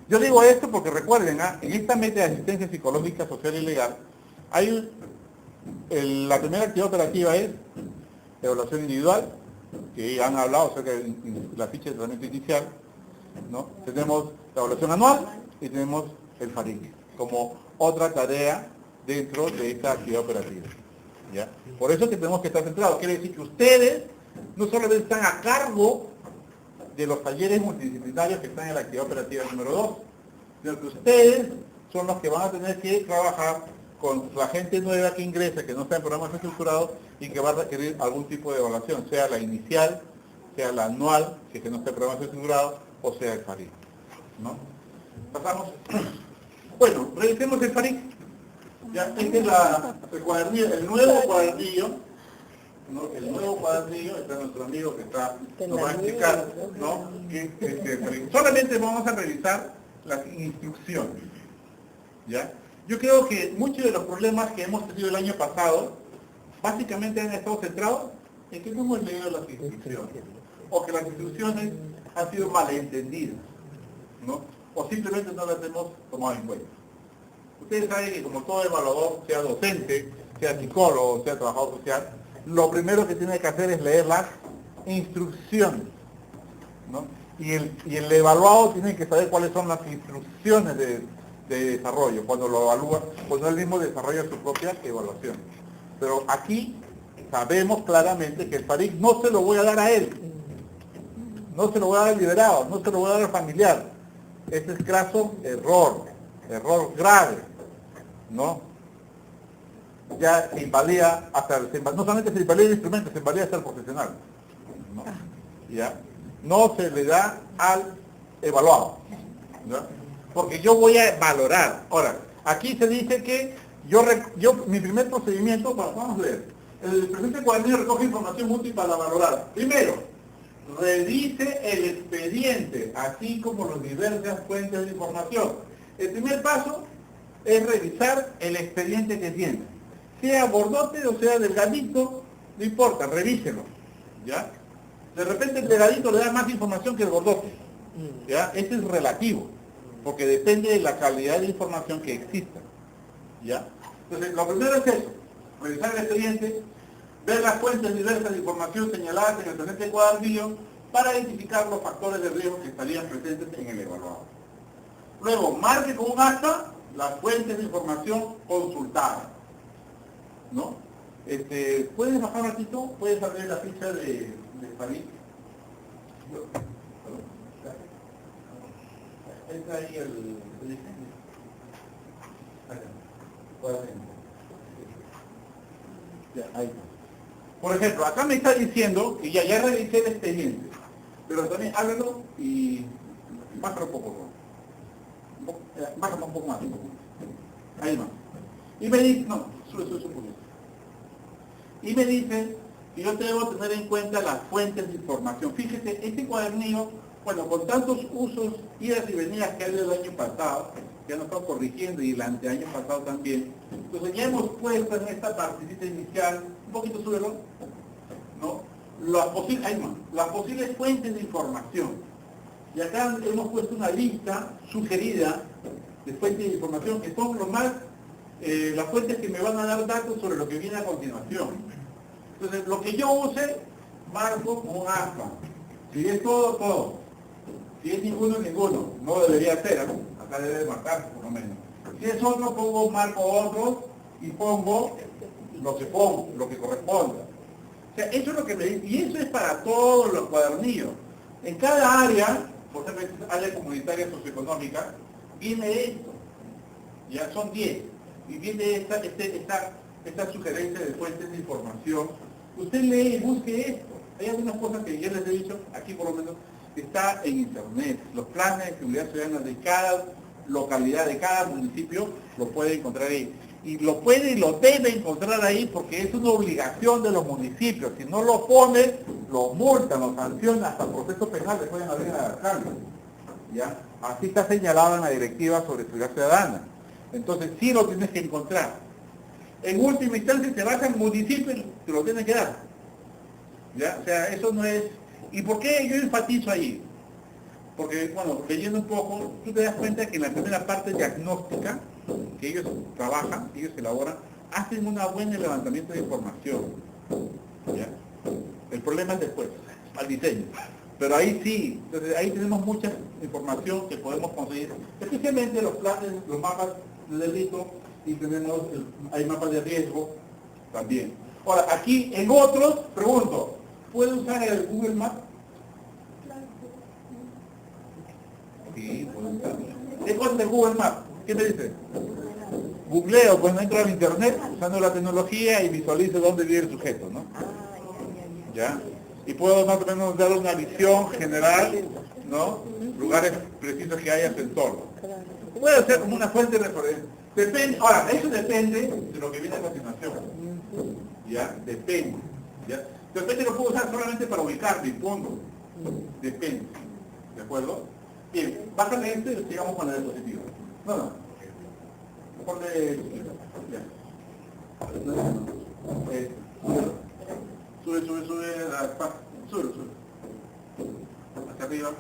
Yo digo esto porque recuerden, en esta meta de asistencia psicológica, social y legal, hay la primera actividad operativa es evaluación individual, que ya han hablado acerca de la ficha de tratamiento inicial, ¿no? Tenemos la evaluación anual y tenemos el FARIC como otra tarea dentro de esta actividad operativa, ¿ya? Por eso es que tenemos que estar centrados. Quiere decir que ustedes no solamente están a cargo de los talleres multidisciplinarios que están en la actividad operativa número 2, sino que ustedes son los que van a tener que trabajar con la gente nueva que ingresa, que no está en programas estructurados y que va a requerir algún tipo de evaluación, sea la inicial, sea la anual, si es que no está en programas estructurados, o sea el FARIC, ¿no? Pasamos. Bueno, revisemos el FARIC. Ya, este es el cuadernillo, el nuevo cuadernillo, ¿no? El nuevo cuadernillo, está nuestro amigo que nos va a explicar, ¿no? Solamente vamos a revisar las instrucciones, ¿ya? Yo creo que muchos de los problemas que hemos tenido el año pasado, básicamente han estado centrados en que no hemos leído las instrucciones, o que las instrucciones han sido malentendidas, ¿no? O simplemente no las hemos tomado en cuenta. Ustedes saben que como todo evaluador, sea docente, sea psicólogo, sea trabajador social, lo primero que tiene que hacer es leer las instrucciones, ¿no? Y el evaluado tiene que saber cuáles son las instrucciones de desarrollo, cuando lo evalúa, cuando él mismo desarrolla su propia evaluación. Pero aquí sabemos claramente que el FARIC no se lo voy a dar a él, no se lo voy a dar al liberado, no se lo voy a dar al familiar. Ese es graso error grave, ¿no? Ya se invalida no solamente se invalida el instrumento, se invalida hasta el profesional, ¿no? ¿Ya? No se le da al evaluado, ¿ya? Porque yo voy a valorar. Ahora, aquí se dice que mi primer procedimiento, vamos a leer, el presente cuadernillo recoge información útil para valorar. Primero, revise el expediente, así como las diversas fuentes de información. El primer paso es revisar el expediente que tiene. Sea gordote o sea delgadito, no importa, revíselo, ¿ya? De repente el delgadito le da más información que el gordote, ¿ya? Este es relativo, porque depende de la calidad de información que exista, ¿ya? Entonces, lo primero es eso, revisar el expediente, ver las fuentes diversas de información señaladas en el presente cuadernillo para identificar los factores de riesgo que estarían presentes en el evaluado. Luego, marque con un acta las fuentes de información consultadas, ¿no? ¿Puedes bajar un ratito? ¿Puedes abrir la ficha de FARIC? Está ahí el ya, ahí está. Por ejemplo, acá me está diciendo que ya revisé el expediente, pero también háblalo y bájalo un poco, bájalo un poco más. Ahí más. Y me dice, no, sube un poquito. Y me dice que yo debo tener en cuenta las fuentes de información. Fíjese, este cuadernillo, bueno, con tantos usos, idas y venidas que hay del año pasado, que nos estamos corrigiendo y el anteaño pasado también, entonces ya hemos puesto en esta partecita inicial, un poquito súbelo, ¿no? Las posibles fuentes de información. Y acá hemos puesto una lista sugerida de fuentes de información que son las fuentes que me van a dar datos sobre lo que viene a continuación. Entonces, lo que yo use, marco con un aspa. Si es todo, todo. Si es ninguno, ninguno. No debería ser, ¿no? Acá debe marcarse, por lo menos. Si es otro, marco otro y pongo lo que pongo, lo que corresponda. O sea, eso es lo que me dice, y eso es para todos los cuadernillos. En cada área, por ejemplo, área comunitaria socioeconómica, viene esto. Ya son 10. Y viene esta sugerencia de fuentes de información. Usted lee y busque esto. Hay algunas cosas que ya les he dicho, aquí por lo menos, está en internet. Los planes de seguridad ciudadana de cada localidad, de cada municipio, lo puede encontrar ahí. Y lo puede y lo debe encontrar ahí porque es una obligación de los municipios. Si no lo pone, lo multan, lo sancionan, hasta proceso penal le pueden abrir a la cárcel. ¿Ya? Así está señalado en la directiva sobre seguridad ciudadana. Entonces sí lo tienes que encontrar. En última instancia se basa en municipio y te lo tienes que dar. ¿Ya? O sea, eso no es... ¿Y por qué yo enfatizo ahí? Porque, bueno, leyendo un poco, tú te das cuenta que en la primera parte diagnóstica, que ellos trabajan, que ellos elaboran, hacen un buen levantamiento de información. ¿Ya? El problema es después, al diseño. Pero ahí sí, entonces ahí tenemos mucha información que podemos conseguir, especialmente los planes, los mapas de delito, y tenemos, hay mapas de riesgo también. Ahora, aquí en otros, pregunto, ¿puede usar el Google Maps? Sí, puede usar. ¿Qué cosa es el Google Maps? ¿Qué me dice? Googleo, pues entro al internet usando la tecnología y visualizo dónde vive el sujeto, ¿no? ¿Ya? Y puedo más o menos dar una visión general, ¿no? Lugares precisos que hay en su entorno. Puede ser como una fuente de referencia. Depende, ahora, eso depende de lo que viene a continuación. ¿Ya? Depende. ¿Ya? Depende lo puedo usar solamente para ubicarme, punto. Depende. ¿De acuerdo? Bien, bájale este y sigamos con la diapositiva. No. Ponle... Ya. Sube, sube. Hacia arriba.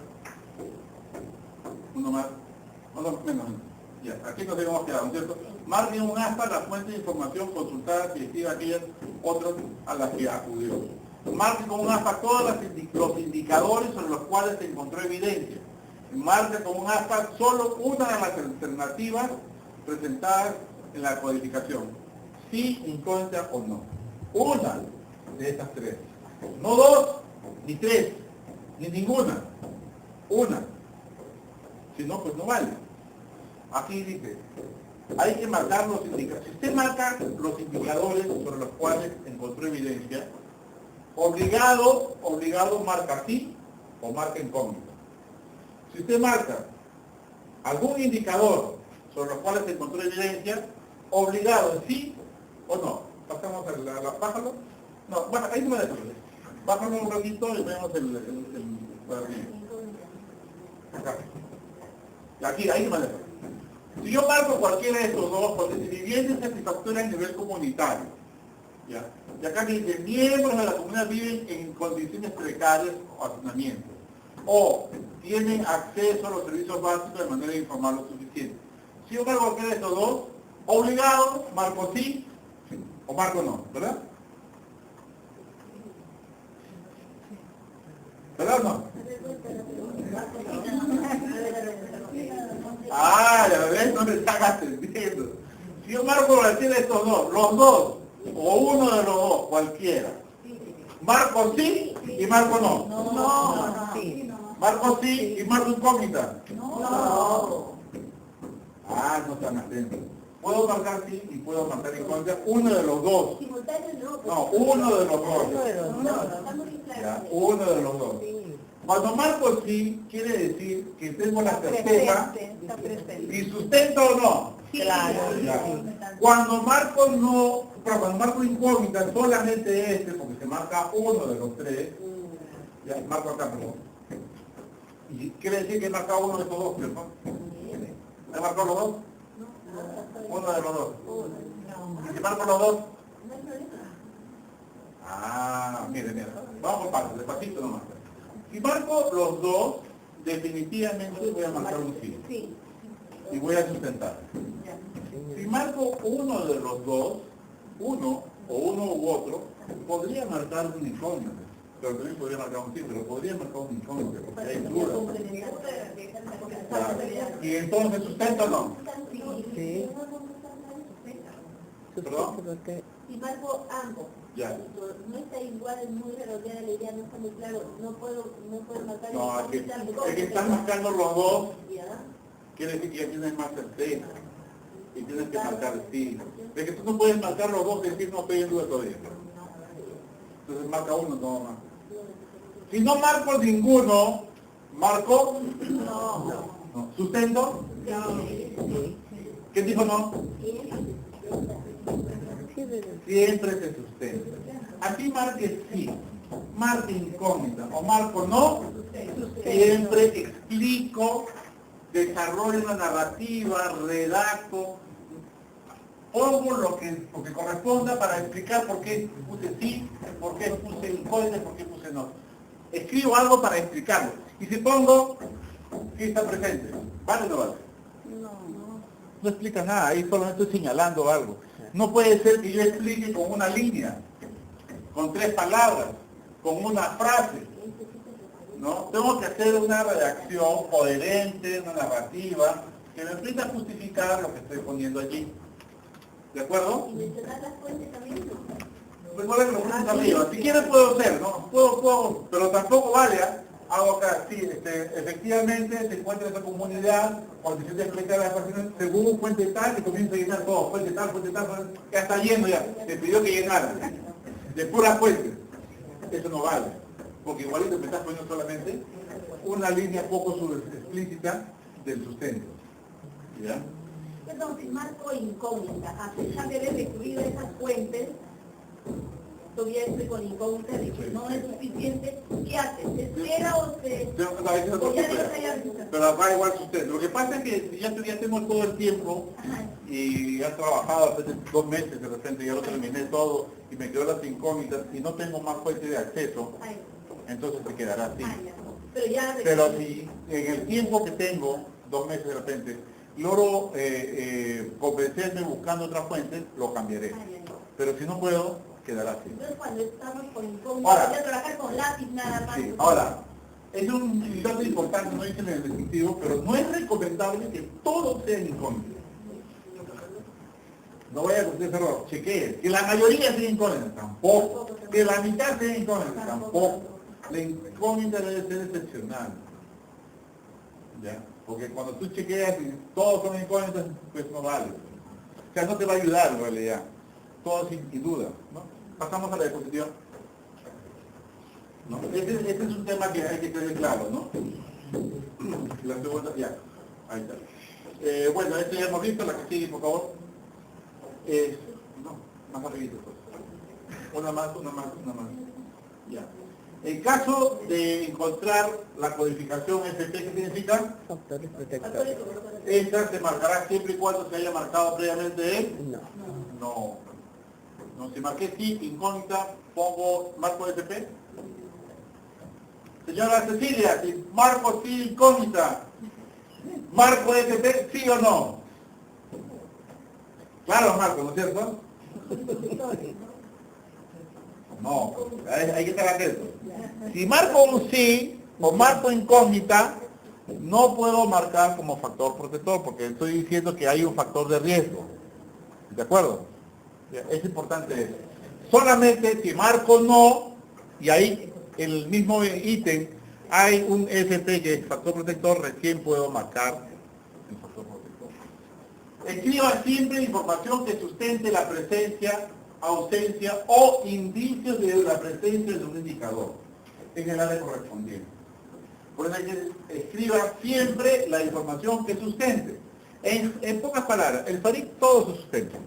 Uno más. Menos. Ya, aquí nos hemos quedado, ¿cierto? Marque un aspa la fuente de información consultada que estima aquellas otras a las que acudió. Marque con un aspa todos los indicadores sobre los cuales se encontró evidencia. Marque con un aspa solo una de las alternativas presentadas en la codificación. Sí, incógnita o no. Una de estas tres. No dos, ni tres, ni ninguna. Una. Si no, pues no vale. Aquí dice, hay que marcar los indicadores. Si usted marca los indicadores sobre los cuales encontró evidencia, obligado marca sí o marca incógnito. Si usted marca algún indicador sobre los cuales encontró evidencia, obligado sí o no. Pasamos a bájalo. No, bueno, ahí no me dejo. Bájalo un ratito y vemos el cuadernillo. Acá. Y aquí, ahí no me dejo. Si yo marco cualquiera de estos dos, porque si vivienda es satisfactoria a nivel comunitario, ¿ya? Y acá dice, miembros de la comunidad viven en condiciones precarias o hacinamiento, o tienen acceso a los servicios básicos de manera informal o suficiente. Si yo marco cualquiera de estos dos, obligado, marco sí o marco no, ¿verdad? ¿Verdad o no? Ah, ya ves, no me estás entendiendo. Si yo marco cualquiera de estos dos, los dos, o uno de los dos, cualquiera, marco sí y marco no. No, sí. Marco sí y marco incógnita. No. Ah, no están atentos. Puedo marcar sí y puedo marcar incógnita, uno de los dos. No, uno de los dos. Ya, uno de los dos. Cuando marco sí, quiere decir que tengo la certeza y sustento o no. Claro. Ya. Cuando marco no, pero cuando marco incógnita, solamente este, porque se marca uno de los tres, ya marco acá, perdón. Y quiere decir que he marcado uno de estos dos, ¿cierto? ¿He marcado los dos? Uno de los dos. ¿Y si marco los dos? Ah, mire. Vamos por partes, despacito nomás. Si marco los dos, definitivamente voy a marcar un sí. Y voy a sustentar. Si marco uno de los dos, uno u otro, podría marcar un incógnito. Pero también podría marcar un sí, pero podría marcar un incógnito, porque hay dudas. Claro. Y entonces sustenta o no. Sí. ¿Perdón? si marco ambos, Ya. no está igual, es muy redondeada la idea, no está muy claro, no puedo marcar No, es que incógnita, están marcando los dos, ¿ya? quiere decir que ya tienes más certeza. Y tienes que marcar sí. De que tú no puedes marcar los dos y decir no estoy en duda todavía. Entonces marca uno, no más. Si no marco ninguno, marco no. ¿Sustento? ¿Qué tipo no? Siempre se sustenta. Aquí marque sí, marque incógnita o marco no, siempre explico, desarrollo una narrativa, redacto, pongo lo que corresponda para explicar por qué puse sí, por qué puse incógnita, por qué puse no. Escribo algo para explicarlo. Y si pongo, sí está presente, ¿vale o no vale? No explica nada, ahí solamente estoy señalando algo. No puede ser que yo explique con una línea, con 3 palabras, con una frase. ¿No? Tengo que hacer una redacción coherente, una narrativa, que me permita justificar lo que estoy poniendo allí. ¿De acuerdo? ¿Y mencionar las fuentes también? Recuerda que lo puse arriba. Si quieres puedo hacer, ¿no? Puedo, pero tampoco vale. Hago acá, sí, efectivamente se encuentra esa comunidad, cuando se explica las personas, según fuente tal, y comienza a llenar todo, fuente tal, ya está lleno ya, te pidió que llenara, de puras fuentes. Eso no vale, porque igualito me estás poniendo solamente una línea poco explícita del sustento. ¿Ya? Perdón, si marco incógnita, a pesar de haber excluido esas fuentes, todavía estoy con incógnita de que no es suficiente, ¿qué haces? ¿Se espera o se...? No, pero acá igual sustento. Lo que pasa es que ya tengo todo el tiempo y ya he trabajado hace 2 meses de repente, ya lo terminé todo y me quedó las incógnitas y no tengo más fuente de acceso, entonces se quedará así. Pero si en el tiempo que tengo, 2 meses de repente, logro convencerme buscando otra fuente, lo cambiaré. Pero si no puedo, quedará así. Entonces cuando estamos con incógnita, voy a trabajar con lápiz nada más. Sí. Ahora, es un dato importante, no dice en el descriptivo, pero no es recomendable que todo sea incógnito. No vaya a cometer ese error, chequee. Que la mayoría sea incógnita, tampoco. Que la mitad sea incógnita, tampoco. La incógnita debe ser excepcional. ¿Ya? Porque cuando tú chequeas y todos son incógnitas, pues no vale. O sea, no te va a ayudar en realidad. Todo sin duda, ¿no? Pasamos a la diapositiva. ¿No? Este es un tema que hay que tener claro, ¿no? La segunda, ya, ahí está. Bueno, esto ya hemos visto, la que sigue, por favor. No, más rapidito, pues. Una más. Ya. En caso de encontrar la codificación FP, ¿qué significa? Factores protectores. Esta se marcará siempre y cuando se haya marcado previamente él. No. Si marqué sí, incógnita, marco FP. Señora Cecilia, si marco sí, incógnita, marco FP, sí o no. Claro, marco, ¿no es cierto? No, hay que estar atento. Si marco un sí o marco incógnita, no puedo marcar como factor protector porque estoy diciendo que hay un factor de riesgo. ¿De acuerdo? Es importante eso. Solamente si marco no, y ahí en el mismo ítem hay un FP que es factor protector, recién puedo marcar el factor protector. Escriba siempre información que sustente la presencia, ausencia o indicios de la presencia de un indicador en el área correspondiente. Por eso hay que escriba siempre la información que sustente. En pocas palabras, el FARIC todo se sustenta.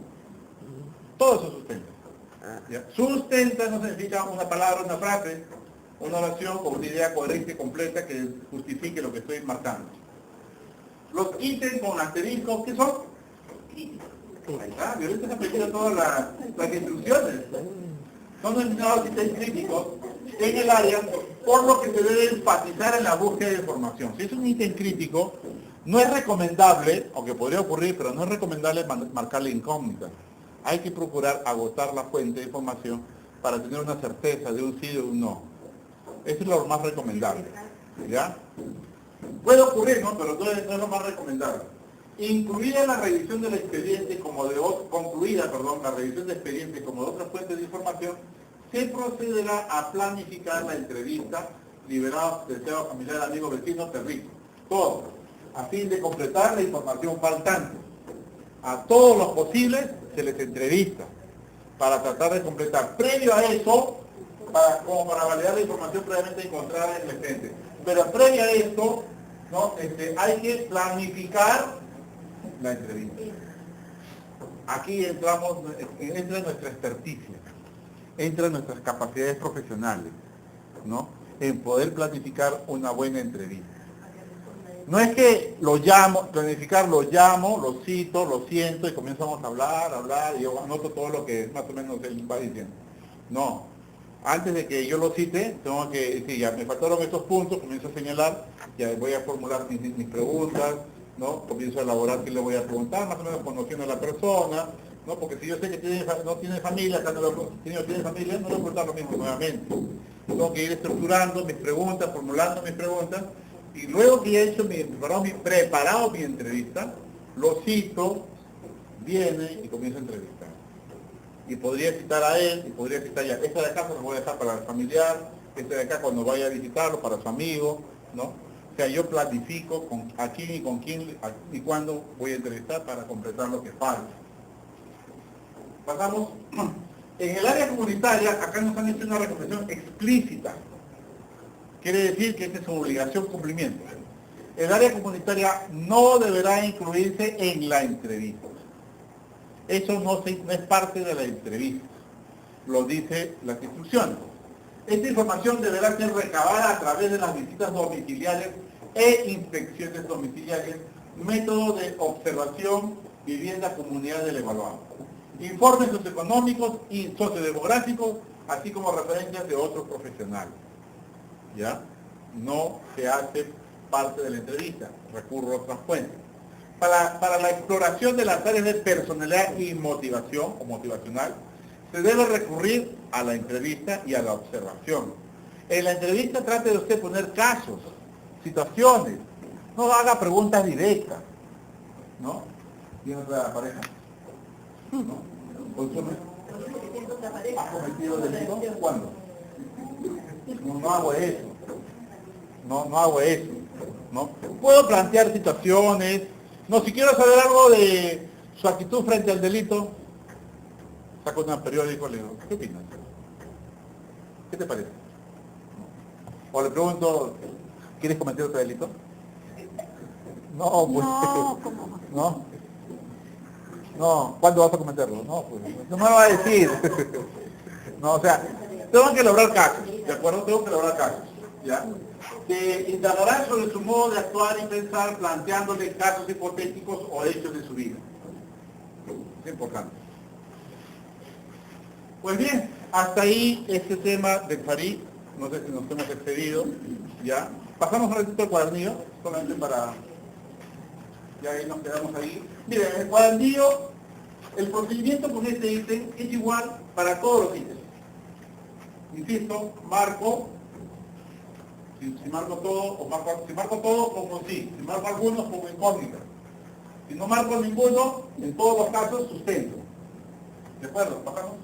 Todo se sustenta. ¿Ya? Sustenta no significa una palabra, una frase, una oración con una idea coherente y completa que justifique lo que estoy marcando. Los ítems con asterisco, ¿qué son? Ahí está, Violeta se ha pedido todas las instrucciones. Son denominados ítems críticos en el área, por lo que se debe enfatizar en la búsqueda de información. Si es un ítem crítico, no es recomendable, aunque podría ocurrir, pero no es recomendable marcarle incógnita. Hay que procurar agotar la fuente de información para tener una certeza de un sí y de un no. Eso es lo más recomendable. ¿Ya? Puede ocurrir, ¿no? Pero no es lo más recomendable. Incluida la revisión del expediente como de concluida, la revisión de expediente como de otras fuentes de información, se procederá a planificar la entrevista, liberados, deseados, familiar, amigo, vecino, territorio. Todo, a fin de completar la información faltante. A todos los posibles se les entrevista para tratar de completar. Previo a eso, como para validar la información previamente encontrada en el expediente. Pero previo a esto, ¿no? Hay que planificar la entrevista. Aquí entra nuestra experticia, entran nuestras capacidades profesionales, ¿no? En poder planificar una buena entrevista. No es que lo llamo, lo cito, lo siento y comenzamos a hablar, y yo anoto todo lo que más o menos él va diciendo. No. Antes de que yo lo cite, tengo que decir, ya me faltaron estos puntos, comienzo a señalar, ya voy a formular mis preguntas, ¿no? Comienzo a elaborar qué le voy a preguntar, más o menos conociendo a la persona, ¿no? Porque si yo sé que no tiene familia, si no tiene familia, no le voy a preguntar lo mismo nuevamente. Tengo que ir estructurando mis preguntas, formulando mis preguntas, y luego que he hecho preparado mi entrevista, lo cito, viene y comienzo a entrevistar. Y podría citar a él, y podría citar ya, esta de acá se lo voy a dejar para el familiar, esta de acá cuando vaya a visitarlo, para su amigo, ¿no? O sea, yo planifico a quién y con quién y cuándo voy a entrevistar para completar lo que falta. Pasamos, en el área comunitaria, acá nos han hecho una recomendación explícita. Quiere decir que esta es su obligación cumplimiento. El área comunitaria no deberá incluirse en la entrevista. Eso no es parte de la entrevista, lo dice las instrucciones. Esta información deberá ser recabada a través de las visitas domiciliares e inspecciones domiciliarias, método de observación, vivienda, comunidad del evaluado, informes socioeconómicos y sociodemográficos, así como referencias de otros profesionales. ¿Ya? No se hace parte de la entrevista, recurro a otras fuentes. Para la exploración de las áreas de personalidad y motivación o motivacional, se debe recurrir a la entrevista y a la observación. En la entrevista trate de usted poner casos, situaciones, no haga preguntas directas, ¿no? ¿Tiene otra pareja? ¿No? ¿Has cometido delito? ¿Cuándo? No hago eso. No hago eso, ¿no? Puedo plantear situaciones. No, si quiero saber algo de su actitud frente al delito, saco un periódico y le digo, ¿qué opinas? ¿Qué te parece? O le pregunto, ¿quieres cometer otro delito? No, pues, no, ¿cuándo vas a cometerlo? No, pues, no me lo va a decir. No, o sea, tengo que lograr casos, ¿de acuerdo? Tengo que lograr casos, ¿ya? Que indagará sobre su modo de actuar y pensar, planteándole casos hipotéticos o hechos de su vida. Es importante. Pues bien, hasta ahí este tema del Farid. No sé si nos hemos excedido, ¿ya? Pasamos un ratito al cuadernillo, solamente para... Ya ahí nos quedamos ahí. Miren, el cuadernillo, el procedimiento con este ítem es igual para todos los ítems. Insisto, marco... Si marco todo, si marco todo, pongo sí. Si marco algunos, pongo incógnita. Si no marco ninguno, en todos los casos, sustento. ¿De acuerdo? ¿Bajamos?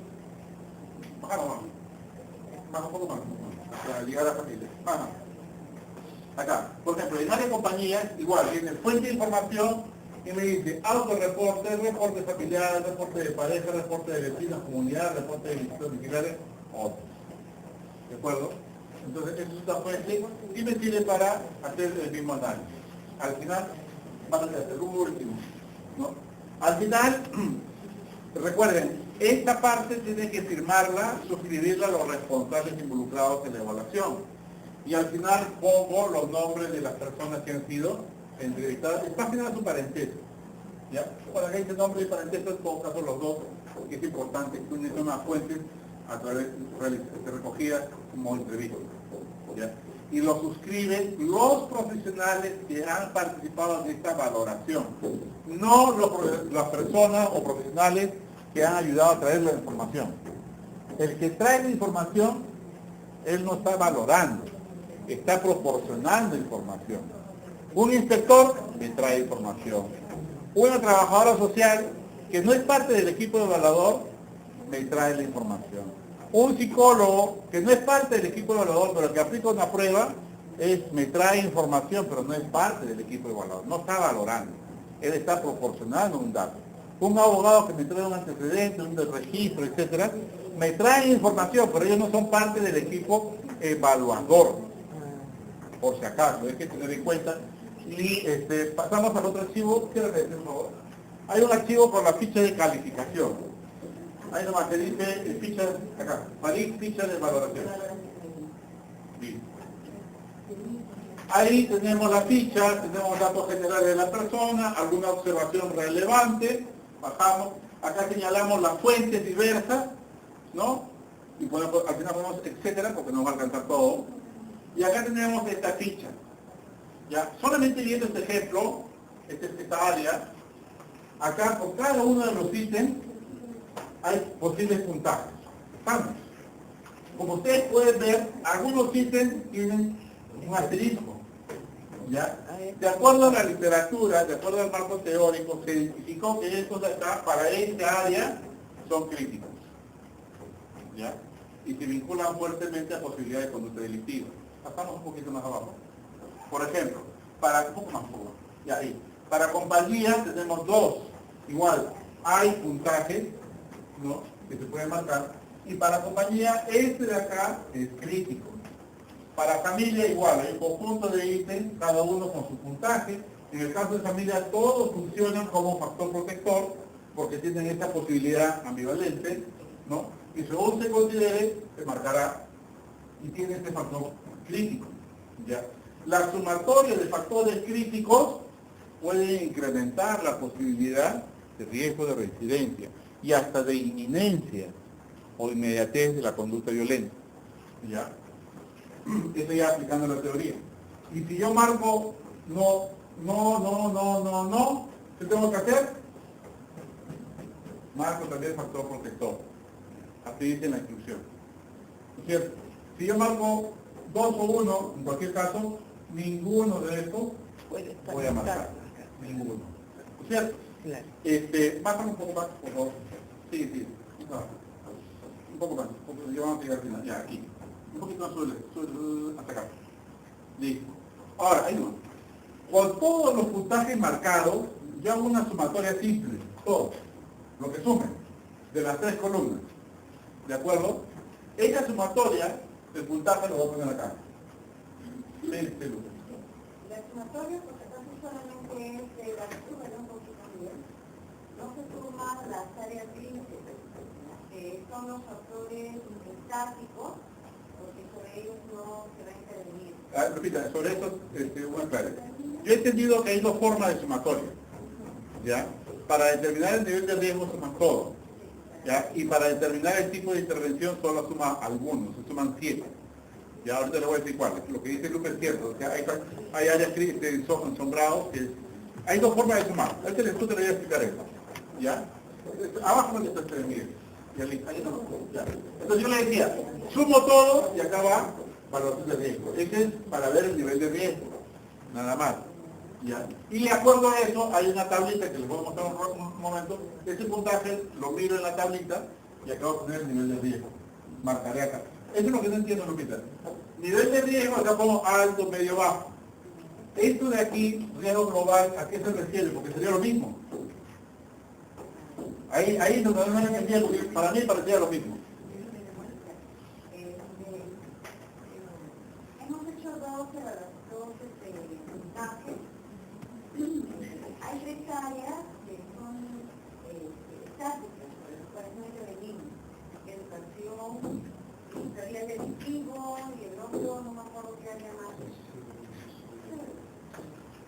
Bajamos, vamos. Baja un poco más. Para llegar a la familia. Baja. Acá. Por ejemplo, en área de compañía, igual, tiene fuente de información y me dice autorreporte, reporte familiar, reporte de pareja, reporte de vecinos, comunidad, reporte de visitas domiciliares, otros. ¿De acuerdo? Entonces, eso es una fuente y me sirve para hacer el mismo análisis. Al final, van a hacer el último, ¿no? Al final, recuerden, esta parte tiene que firmarla, suscribirla a los responsables involucrados en la evaluación. Y al final pongo los nombres de las personas que han sido entrevistadas. Está al final su parentesco, ¿ya? Para que dice nombre y parentesco, en todo caso los dos, porque es importante que unen las fuentes a través de recogidas como entrevista, ¿ya? Y lo suscriben los profesionales que han participado en esta valoración, no las personas o profesionales que han ayudado a traer la información. El que trae la información, él no está valorando, está proporcionando información. Un inspector le trae información, Una trabajadora social que no es parte del equipo evaluador me trae la información. Un psicólogo que no es parte del equipo evaluador, pero que aplica una prueba, me trae información, pero no es parte del equipo evaluador, no está valorando. Él está proporcionando un dato. Un abogado que me trae un antecedente, un registro, etcétera, me trae información, pero ellos no son parte del equipo evaluador. Por si acaso, hay que tener en cuenta. Y pasamos al otro archivo. ¿Qué repetir, por favor? Hay un archivo con la ficha de calificación. Ahí nomás se dice ficha, acá, ficha de valoración. Bien. Ahí tenemos la ficha, tenemos datos generales de la persona, alguna observación relevante, bajamos, acá señalamos las fuentes diversas, ¿no? Y podemos, al final ponemos etcétera, porque nos va a alcanzar todo. Y acá tenemos esta ficha. Ya, solamente viendo este ejemplo, esta área, acá por cada uno de los ítems hay posibles puntajes. Vamos. Como ustedes pueden ver, algunos ítems tienen un asterisco. ¿Ya? De acuerdo a la literatura, de acuerdo al marco teórico, se identificó que estos de acá, para esta área, son críticos. ¿Ya? Y se vinculan fuertemente a posibilidades de conducta delictiva. Pasamos un poquito más abajo. Por ejemplo, un poco más abajo. Ya ahí. Para compañías tenemos dos. Igual, hay puntajes, ¿no?, que se pueden marcar. Y para compañía, este de acá es crítico. Para familia igual, hay un conjunto de ítems, cada uno con su puntaje. En el caso de familia, todos funcionan como factor protector, porque tienen esta posibilidad ambivalente, ¿no? Y según se considere, se marcará y tiene este factor crítico. ¿Ya? La sumatoria de factores críticos puede incrementar la posibilidad de riesgo de reincidencia y hasta de inminencia o inmediatez de la conducta violenta. ¿Ya? Esto ya aplicando la teoría. Y si yo marco no, ¿qué tengo que hacer? Marco también el factor protector. Así dice en la instrucción. ¿No es cierto? Si yo marco 2 o 1, en cualquier caso, ninguno de estos voy a marcar. Ninguno. ¿No es cierto? Claro. Bájame un poco más, por favor. Sí. Un poco más. Ya vamos a llegar al final. Ya, aquí. Un poquito más suele hasta acá. Listo. Ahora, ahí no. Con todos los puntajes marcados, yo hago una sumatoria simple. Todo. Lo que sumen. De las 3 columnas. ¿De acuerdo? Esta sumatoria, el puntaje lo voy a poner acá. La sumatoria, porque casi solamente es de la suma de un poquito bien. No se suman las áreas grises, que son los factores estáticos, porque sobre ellos no se va a intervenir. Repita, sobre eso, muy claro. Yo he entendido que hay 2 formas de sumatoria. ¿Ya? Para determinar el nivel de riesgo suman todo. ¿Ya? Y para determinar el tipo de intervención solo suma algunos, se suman 7. Ya ahorita le voy a decir cuáles. Lo que dice Lupe es cierto. O sea, hay áreas ensombrados que hay 2 formas de sumar. A este estudio le voy a explicar eso. ¿Ya? Abajo no está el nivel. Ya listo. Ahí no. Ya. Entonces yo le decía, sumo todo y acá va valoración de riesgo. Este es para ver el nivel de riesgo. Nada más. ¿Ya? Y de acuerdo a eso, hay una tablita que les voy a mostrar un momento. Ese puntaje lo miro en la tablita y acabo de poner el nivel de riesgo. Marcaré acá. Eso es lo que no entiendo, Lupita. Nivel de riesgo, acá pongo alto, medio, bajo. Esto de aquí, riesgo global, ¿a qué se refiere? Porque sería lo mismo. Ahí no entendía, porque para mí parecía lo mismo. Hemos hecho dos puntajes. Hay 3 áreas que son estáticas, por las cuales no intervenimos. Educación, teoría delictivo y el otro, no me acuerdo qué área más.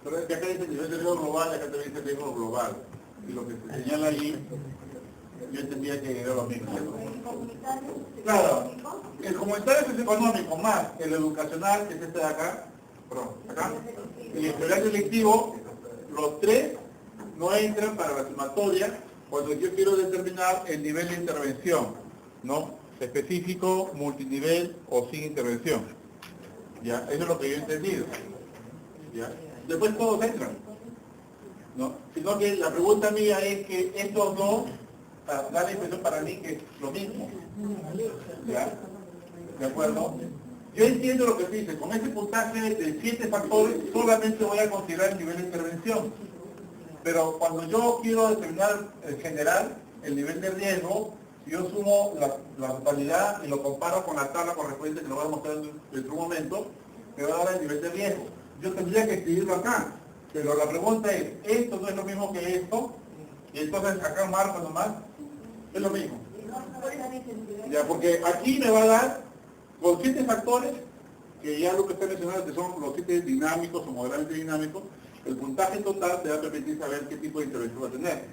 Pero es que acá dice nivel de riesgo global, acá te dice riesgo global. Y lo que se señala allí, yo entendía que era lo mismo. Claro, el comunitario es económico más el educacional, que es este de acá, perdón, acá, y el historial delictivo, los 3 no entran para la sumatoria cuando yo quiero determinar el nivel de intervención, ¿no? Específico, multinivel o sin intervención. ¿Ya? Eso es lo que yo he entendido. ¿Ya? Después todos entran. ¿no? Sino que la pregunta mía es que estos dos da la impresión para mí que es lo mismo. ¿Ya? ¿De acuerdo? Yo entiendo lo que dice, con este puntaje de 7 factores solamente voy a considerar el nivel de intervención. Pero cuando yo quiero determinar en general el nivel de riesgo, si yo sumo la totalidad y lo comparo con la tabla correspondiente que lo voy a mostrar dentro de un momento, me va a dar el nivel de riesgo. Yo tendría que escribirlo acá, pero la pregunta es, ¿esto no es lo mismo que esto? Y entonces acá marco nomás, es lo mismo. Ya, porque aquí me va a dar con 7 factores, que ya lo que está mencionando que son los 7 dinámicos o moderadamente dinámicos, el puntaje total te va a permitir saber qué tipo de intervención va a tener,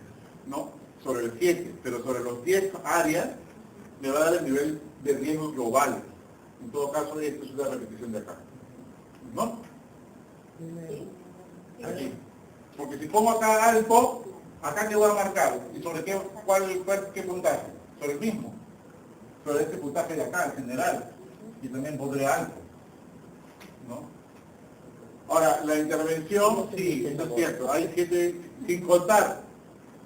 ¿no? Sobre el 7, pero sobre los 10 áreas me va a dar el nivel de riesgo global. En todo caso, esto es una repetición de acá, ¿no? Aquí. Porque si pongo acá alto, acá te voy a marcar. ¿Y sobre qué puntaje? Sobre el mismo. Sobre este puntaje de acá, en general. Y también pondré alto, ¿no? Ahora, la intervención, sí, eso es cierto. Hay 7, sin contar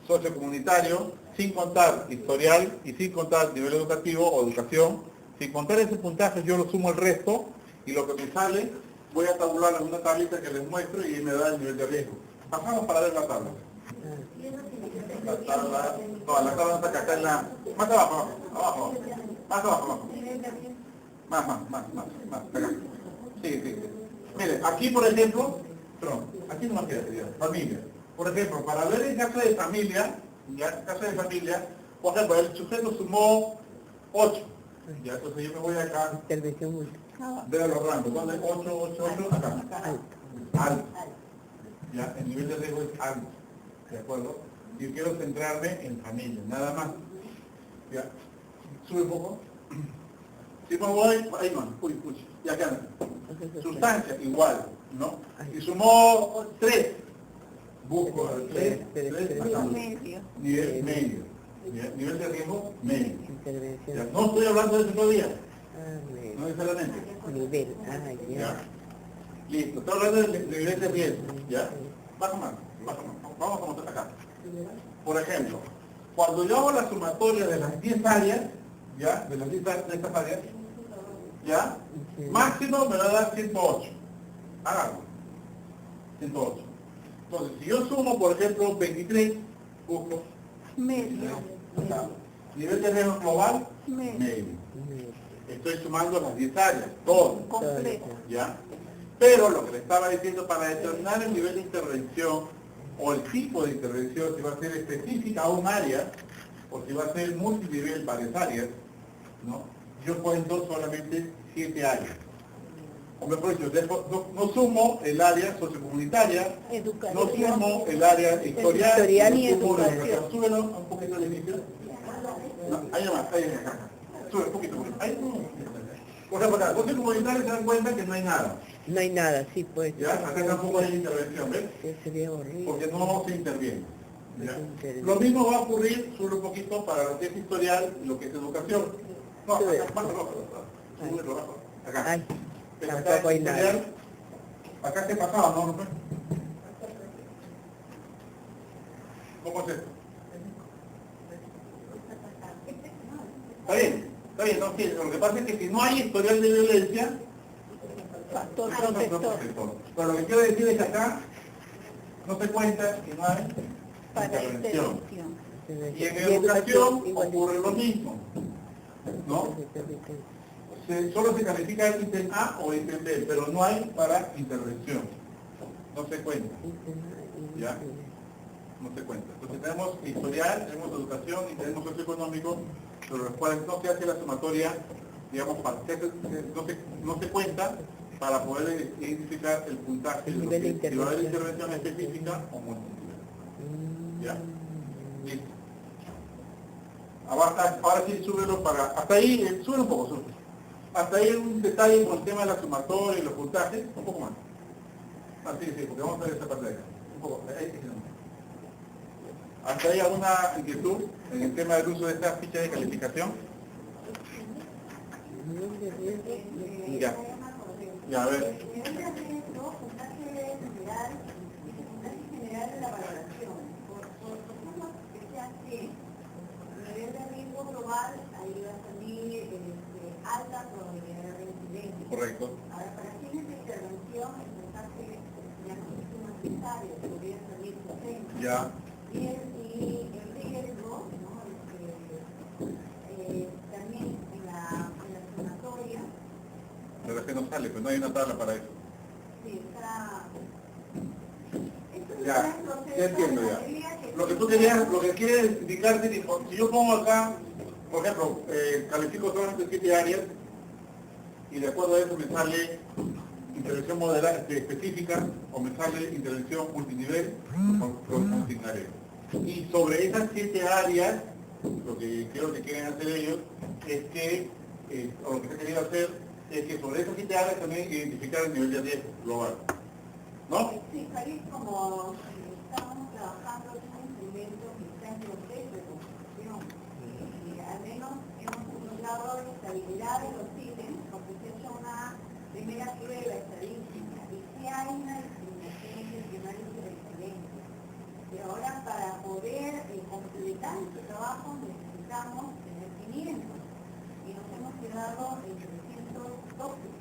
sociocomunitario, sin contar historial y sin contar nivel educativo o educación. Sin contar ese puntaje, yo lo sumo al resto y lo que me sale, voy a tabular en una tablita que les muestro y me da el nivel de riesgo. Pasamos para ver la tabla. La tabla, no, la tabla está acá en la... Más abajo, abajo. Más abajo. Más, acá. Sí. Mire, aquí por ejemplo, perdón, aquí no más queda, familia. Por ejemplo, para ver el caso de familia, ya, caso de familia, por ejemplo, el sujeto sumó 8. Ya, entonces yo me voy acá. Intervención múltiple. Veo los rangos. ¿Dónde? 8, acá. Alto. Ya, el nivel de riesgo es alto. ¿De acuerdo? Yo quiero centrarme en familia, nada más. Ya. Sube un poco. Si me voy, ahí no. Uy. Y acá. Sustancia, igual, ¿no? Y sumó 3. Busco el 3 acá. Nivel medio. Nivel de riesgo medio. Ya, no estoy hablando de eso todavía. No necesariamente. Nivel, ya. Listo, estoy hablando del nivel de riesgo. ¿Ya? Baja más. Vamos a mostrar acá. Por ejemplo, cuando yo hago la sumatoria de las 10 áreas, ¿ya? De las 10 de estas áreas, ¿ya? Máximo me va a dar 108. Háganlo. 108. Entonces, si yo sumo, por ejemplo, 23, busco Medio. nivel de riesgo global, medio. Estoy sumando las 10 áreas, todo. Completo. ¿Ya? Pero lo que le estaba diciendo, para determinar el nivel de intervención o el tipo de intervención, si va a ser específica a un área, o si va a ser multinivel varias áreas, ¿no? Yo cuento solamente 7 áreas. O mejor dicho, no sumo el área sociocomunitaria, no sumo el área historial y educación. Súbelo un poquito al inicio. No, ahí nomás. Sube un poquito. Ahí. Por ejemplo, acá, sociocomunitarios se dan cuenta que no hay nada. No hay nada, sí, pues. ¿Ya? Acá tampoco hay intervención, ¿ves? Sería horrible. Porque no se interviene. ¿Ya? Lo mismo va a ocurrir, sube un poquito, para lo que es historial y lo que es educación. No, acá, más abajo. Súbelo abajo. Acá. Ay, Acá tampoco hay historial, nada. acá se pasaba, ¿no? ¿Cómo es esto? Está bien, no, sí, lo que pasa es que si no hay historial de violencia, Factor no, protector. pero lo que quiero decir es que acá no se cuenta que no hay Para intervención. intervención. Y en educación ocurre lo mismo, ¿no? Solo se califica el ítem A o ítem B, pero no hay para intervención. No se cuenta. ¿Ya? No se cuenta. Entonces tenemos historial, tenemos educación y tenemos socioeconómico, sobre los cuales no se hace la sumatoria, digamos, no se cuenta para poder identificar el puntaje de lo que si va a haber intervención específica o multinivel. ¿Ya? Listo. Ahora sí, súbelo para... Hasta ahí, sube un poco, sube. Hasta ahí un detalle con el tema de la sumatoria y los puntajes, un poco más. Así, sí, porque vamos a ver esa parte de acá. Un poco, ahí sí, no. ¿Hasta ahí alguna inquietud en el tema del uso de esta ficha de calificación? Ya. Ya, a ver. El nivel de riesgo, puntaje general la valoración. Por ejemplo, que sea que a nivel de riesgo global, ahí va a salir alta probabilidad de reincidencia. Correcto. Ahora, para fines de intervención, el mensaje ya no es un necesario, podría salir 60. Ya. Y el riesgo, ¿no? También en la sumatoria, Pero es que no sale, pues no hay una tabla para eso. sí, está... Ya, ya entiendo ya. Lo que tú querías, lo que quieres indicarte, si yo pongo acá, por ejemplo, califico solamente 7 áreas, y de acuerdo a eso me sale intervención moderada, específica, o me sale intervención multinivel, con multinivel. Y sobre esas 7 áreas, lo que creo que quieren hacer ellos, es que, o lo que se ha querido hacer, es que sobre esas 7 áreas también identificar el nivel de riesgo global. ¿No? Sí, ahí como estamos trabajando en un instrumento que está en proceso de construcción, y al menos hemos encontrado estabilidad de los ítems, porque se ha hecho una primera prueba estadística, y sí hay una discriminación regional de excelencia. Y ahora para poder completar este trabajo necesitamos tener 500, y nos hemos quedado en 312.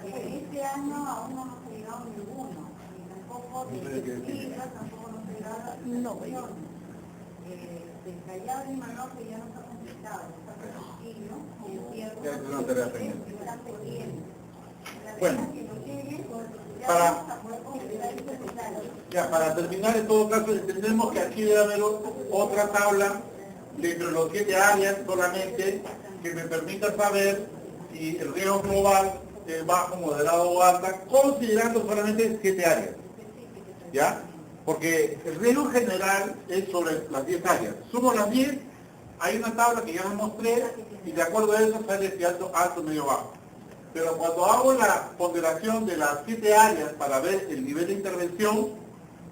Este año aún no nos ha llegado ninguno, ni tampoco de Libra, tampoco nos ha llegado la aplicación. Del Callao y Manoque ya nos ha completado, está tranquilo, y el cierre Ya es una tarea pendiente. está pendiente. Bueno, que nos llegue, ya para- vamos a poder completar este total. Ya, para terminar, en todo caso, entendemos que aquí debe haber otra tabla dentro de los 7 áreas solamente que me permita saber si el riesgo global es bajo, moderado o alta, considerando solamente 7 áreas. ¿Ya? Porque el riesgo general es sobre las 10 áreas. Sumo las 10, hay una tabla que ya les mostré y de acuerdo a eso sale si alto, alto, medio, bajo. Pero cuando hago la ponderación de las 7 áreas para ver el nivel de intervención,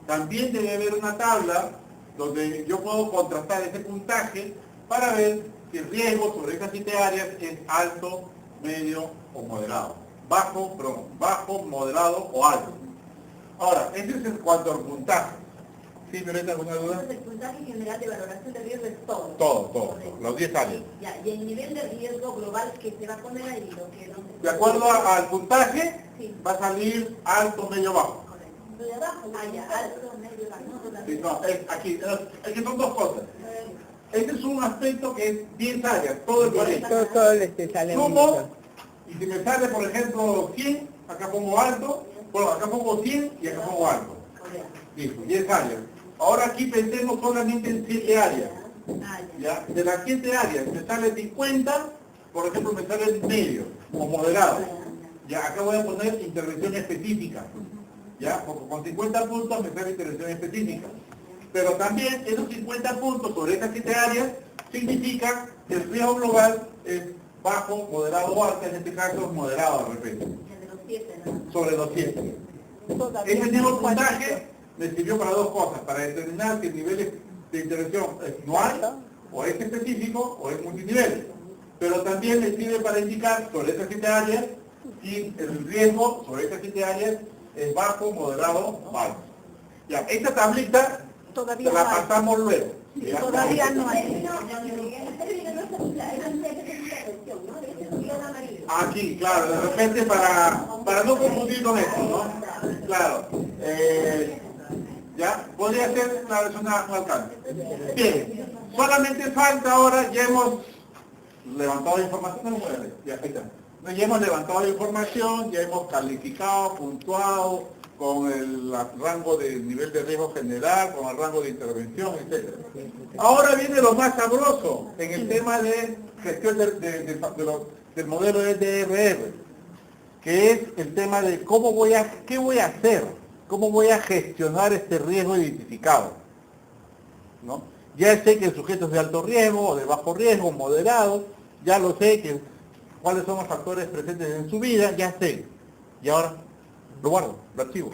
también debe haber una tabla donde yo puedo contrastar ese puntaje para ver si el riesgo sobre esas 7 áreas es alto, medio o moderado. Bajo, perdón, bajo, moderado o alto. Ahora, ese es en cuanto al puntaje. ¿Sí, Violeta, alguna duda? Entonces, el puntaje general de valoración de riesgo es todo. Todo, los 10 áreas. Ya, y el nivel de riesgo global que se va a poner ahí, lo que no se... De acuerdo al puntaje, Sí. va a salir alto, medio, bajo. Correcto. Lo de abajo, ya, alto, medio, bajo. Sí, no, aquí son dos cosas. Este es un aspecto que es 10 áreas, todo el país. Todo les te sale Sumo, bonito. y si me sale, por ejemplo, 100, acá pongo alto, bueno, acá pongo 100 y acá pongo alto. Correcto. Listo, 10 áreas. Ahora aquí pensemos solamente en 7 áreas. ¿Ya? De las 7 áreas me sale 50, por ejemplo, me sale medio o moderado. Ya, acá voy a poner intervención específica. ¿Ya? Porque con 50 puntos me sale intervención específica. Pero también esos 50 puntos sobre estas 7 áreas significan que el riesgo global es bajo, moderado o alto, en este caso moderado de repente, De los 7, ¿no? sobre los 7. Todavía Ese mismo no puntaje me sirvió para dos cosas, para determinar si el nivel de intervención es anual, o es específico, o es multinivel. Pero también me sirve para indicar sobre estas 7 áreas si el riesgo sobre estas 7 áreas es bajo, moderado o alto. Ya, esta tablita Todavía se la no hay. pasamos luego. ¿ya? Todavía no hay. Aquí, claro, de repente para no confundir con esto, ¿no? Claro. ¿Ya? Podría ser un alcance. Bien, solamente falta ahora, ya hemos levantado información, ya, ahí está. Ya hemos levantado la información, ya hemos calificado, puntuado, con el rango de nivel de riesgo general, con el rango de intervención, etc. Ahora viene lo más sabroso en el tema de gestión del modelo de DRR, que es el tema de qué voy a hacer, cómo voy a gestionar este riesgo identificado, ¿no? Ya sé que el sujeto es de alto riesgo, o de bajo riesgo, moderado, ya lo sé, cuáles son los factores presentes en su vida, ya sé. Y ahora lo guardo, lo archivo.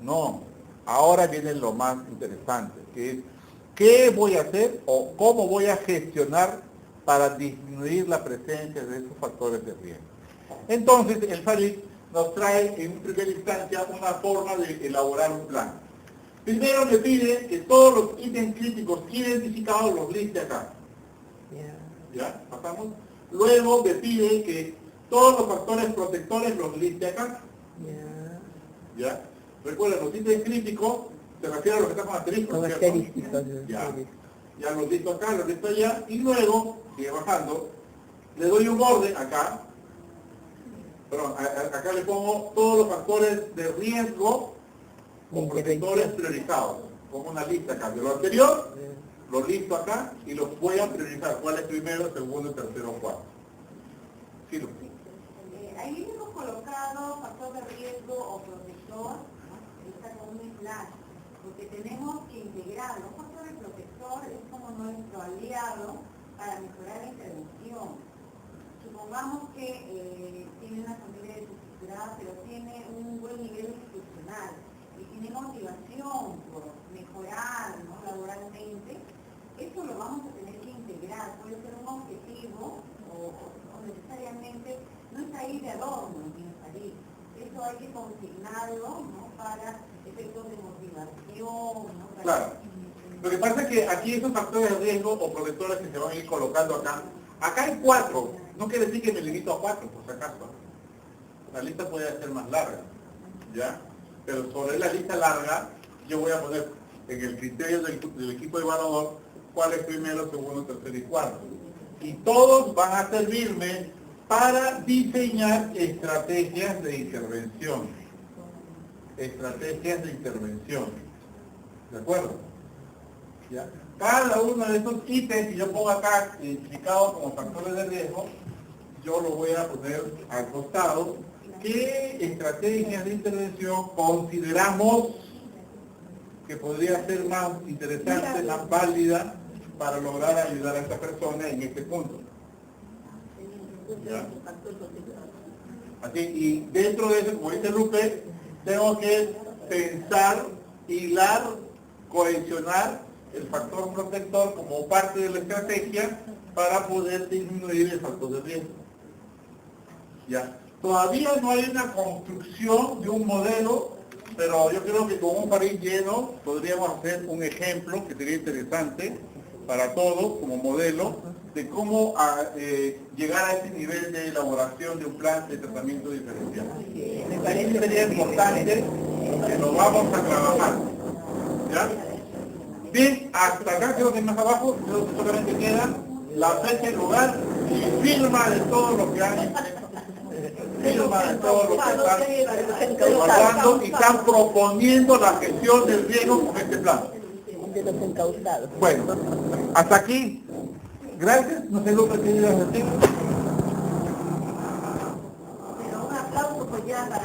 No, ahora viene lo más interesante, que es qué voy a hacer o cómo voy a gestionar para disminuir la presencia de esos factores de riesgo. Entonces, el FARIC nos trae en primera instancia una forma de elaborar un plan. Primero le pide que todos los ítems críticos identificados los liste acá. ¿Ya? ¿Pasamos? Luego le pide que todos los factores protectores los liste acá. ¿Ya? Recuerden, los ítems críticos se refiere a los que están con asteriscos. Con ¿cierto? asteriscos. Ya los listo acá, los listo allá, y luego, sigue bajando, le doy un orden acá, perdón, acá le pongo todos los factores de riesgo o protectores priorizados, como una lista acá. De lo anterior, los listo acá y los voy a priorizar. ¿Cuál es primero, segundo, tercero, cuarto? Sí, Lu. Ahí hemos colocado factor de riesgo o protector, ¿no? Está como un plan, porque tenemos que integrar los factores protector, es como nuestro aliado para mejorar la intervención. Supongamos que tiene una familia desestructurada, pero tiene un buen nivel institucional y tiene motivación por mejorar, ¿no?, laboralmente. Eso lo vamos a tener que integrar, puede ser un objetivo o necesariamente no está ahí de adorno, ni salir. Eso hay que consignarlo, ¿no?, para efectos de motivación, ¿no? Para Claro. Lo que pasa es que aquí esos factores de riesgo o protectores que se van a ir colocando acá, acá hay 4, no quiere decir que me limito a 4, por si acaso. La lista puede ser más larga, ¿ya? Pero sobre la lista larga, yo voy a poner en el criterio del equipo evaluador cuál es primero, segundo, tercero y cuarto. Y todos van a servirme para diseñar estrategias de intervención. Estrategias de intervención. ¿De acuerdo? ¿Ya? Cada uno de estos ítems que yo pongo acá identificados como factores de riesgo, yo lo voy a poner al costado. ¿Qué estrategias de intervención consideramos que podría ser más interesante, más válida para lograr ayudar a esta persona en este punto? ¿Ya? Así, y dentro de eso, como dice Lupe, tengo que pensar, hilar, cohesionar el factor protector como parte de la estrategia para poder disminuir el factor de riesgo. ¿Ya? Todavía no hay una construcción de un modelo, pero yo creo que con un barril lleno podríamos hacer un ejemplo que sería interesante para todos como modelo de cómo llegar a ese nivel de elaboración de un plan de tratamiento diferencial. Me parece sería importante que lo vamos a trabajar. ¿Ya? Bien, hasta acá creo que más abajo, creo que solamente queda la fecha y lugar y firma de todo lo que han firma de todo lo que están evaluando y están proponiendo la gestión del riesgo con este plan. De los encausados. Bueno, hasta aquí. Gracias. No sé lo que quieras decir. Pero un aplauso pues ya para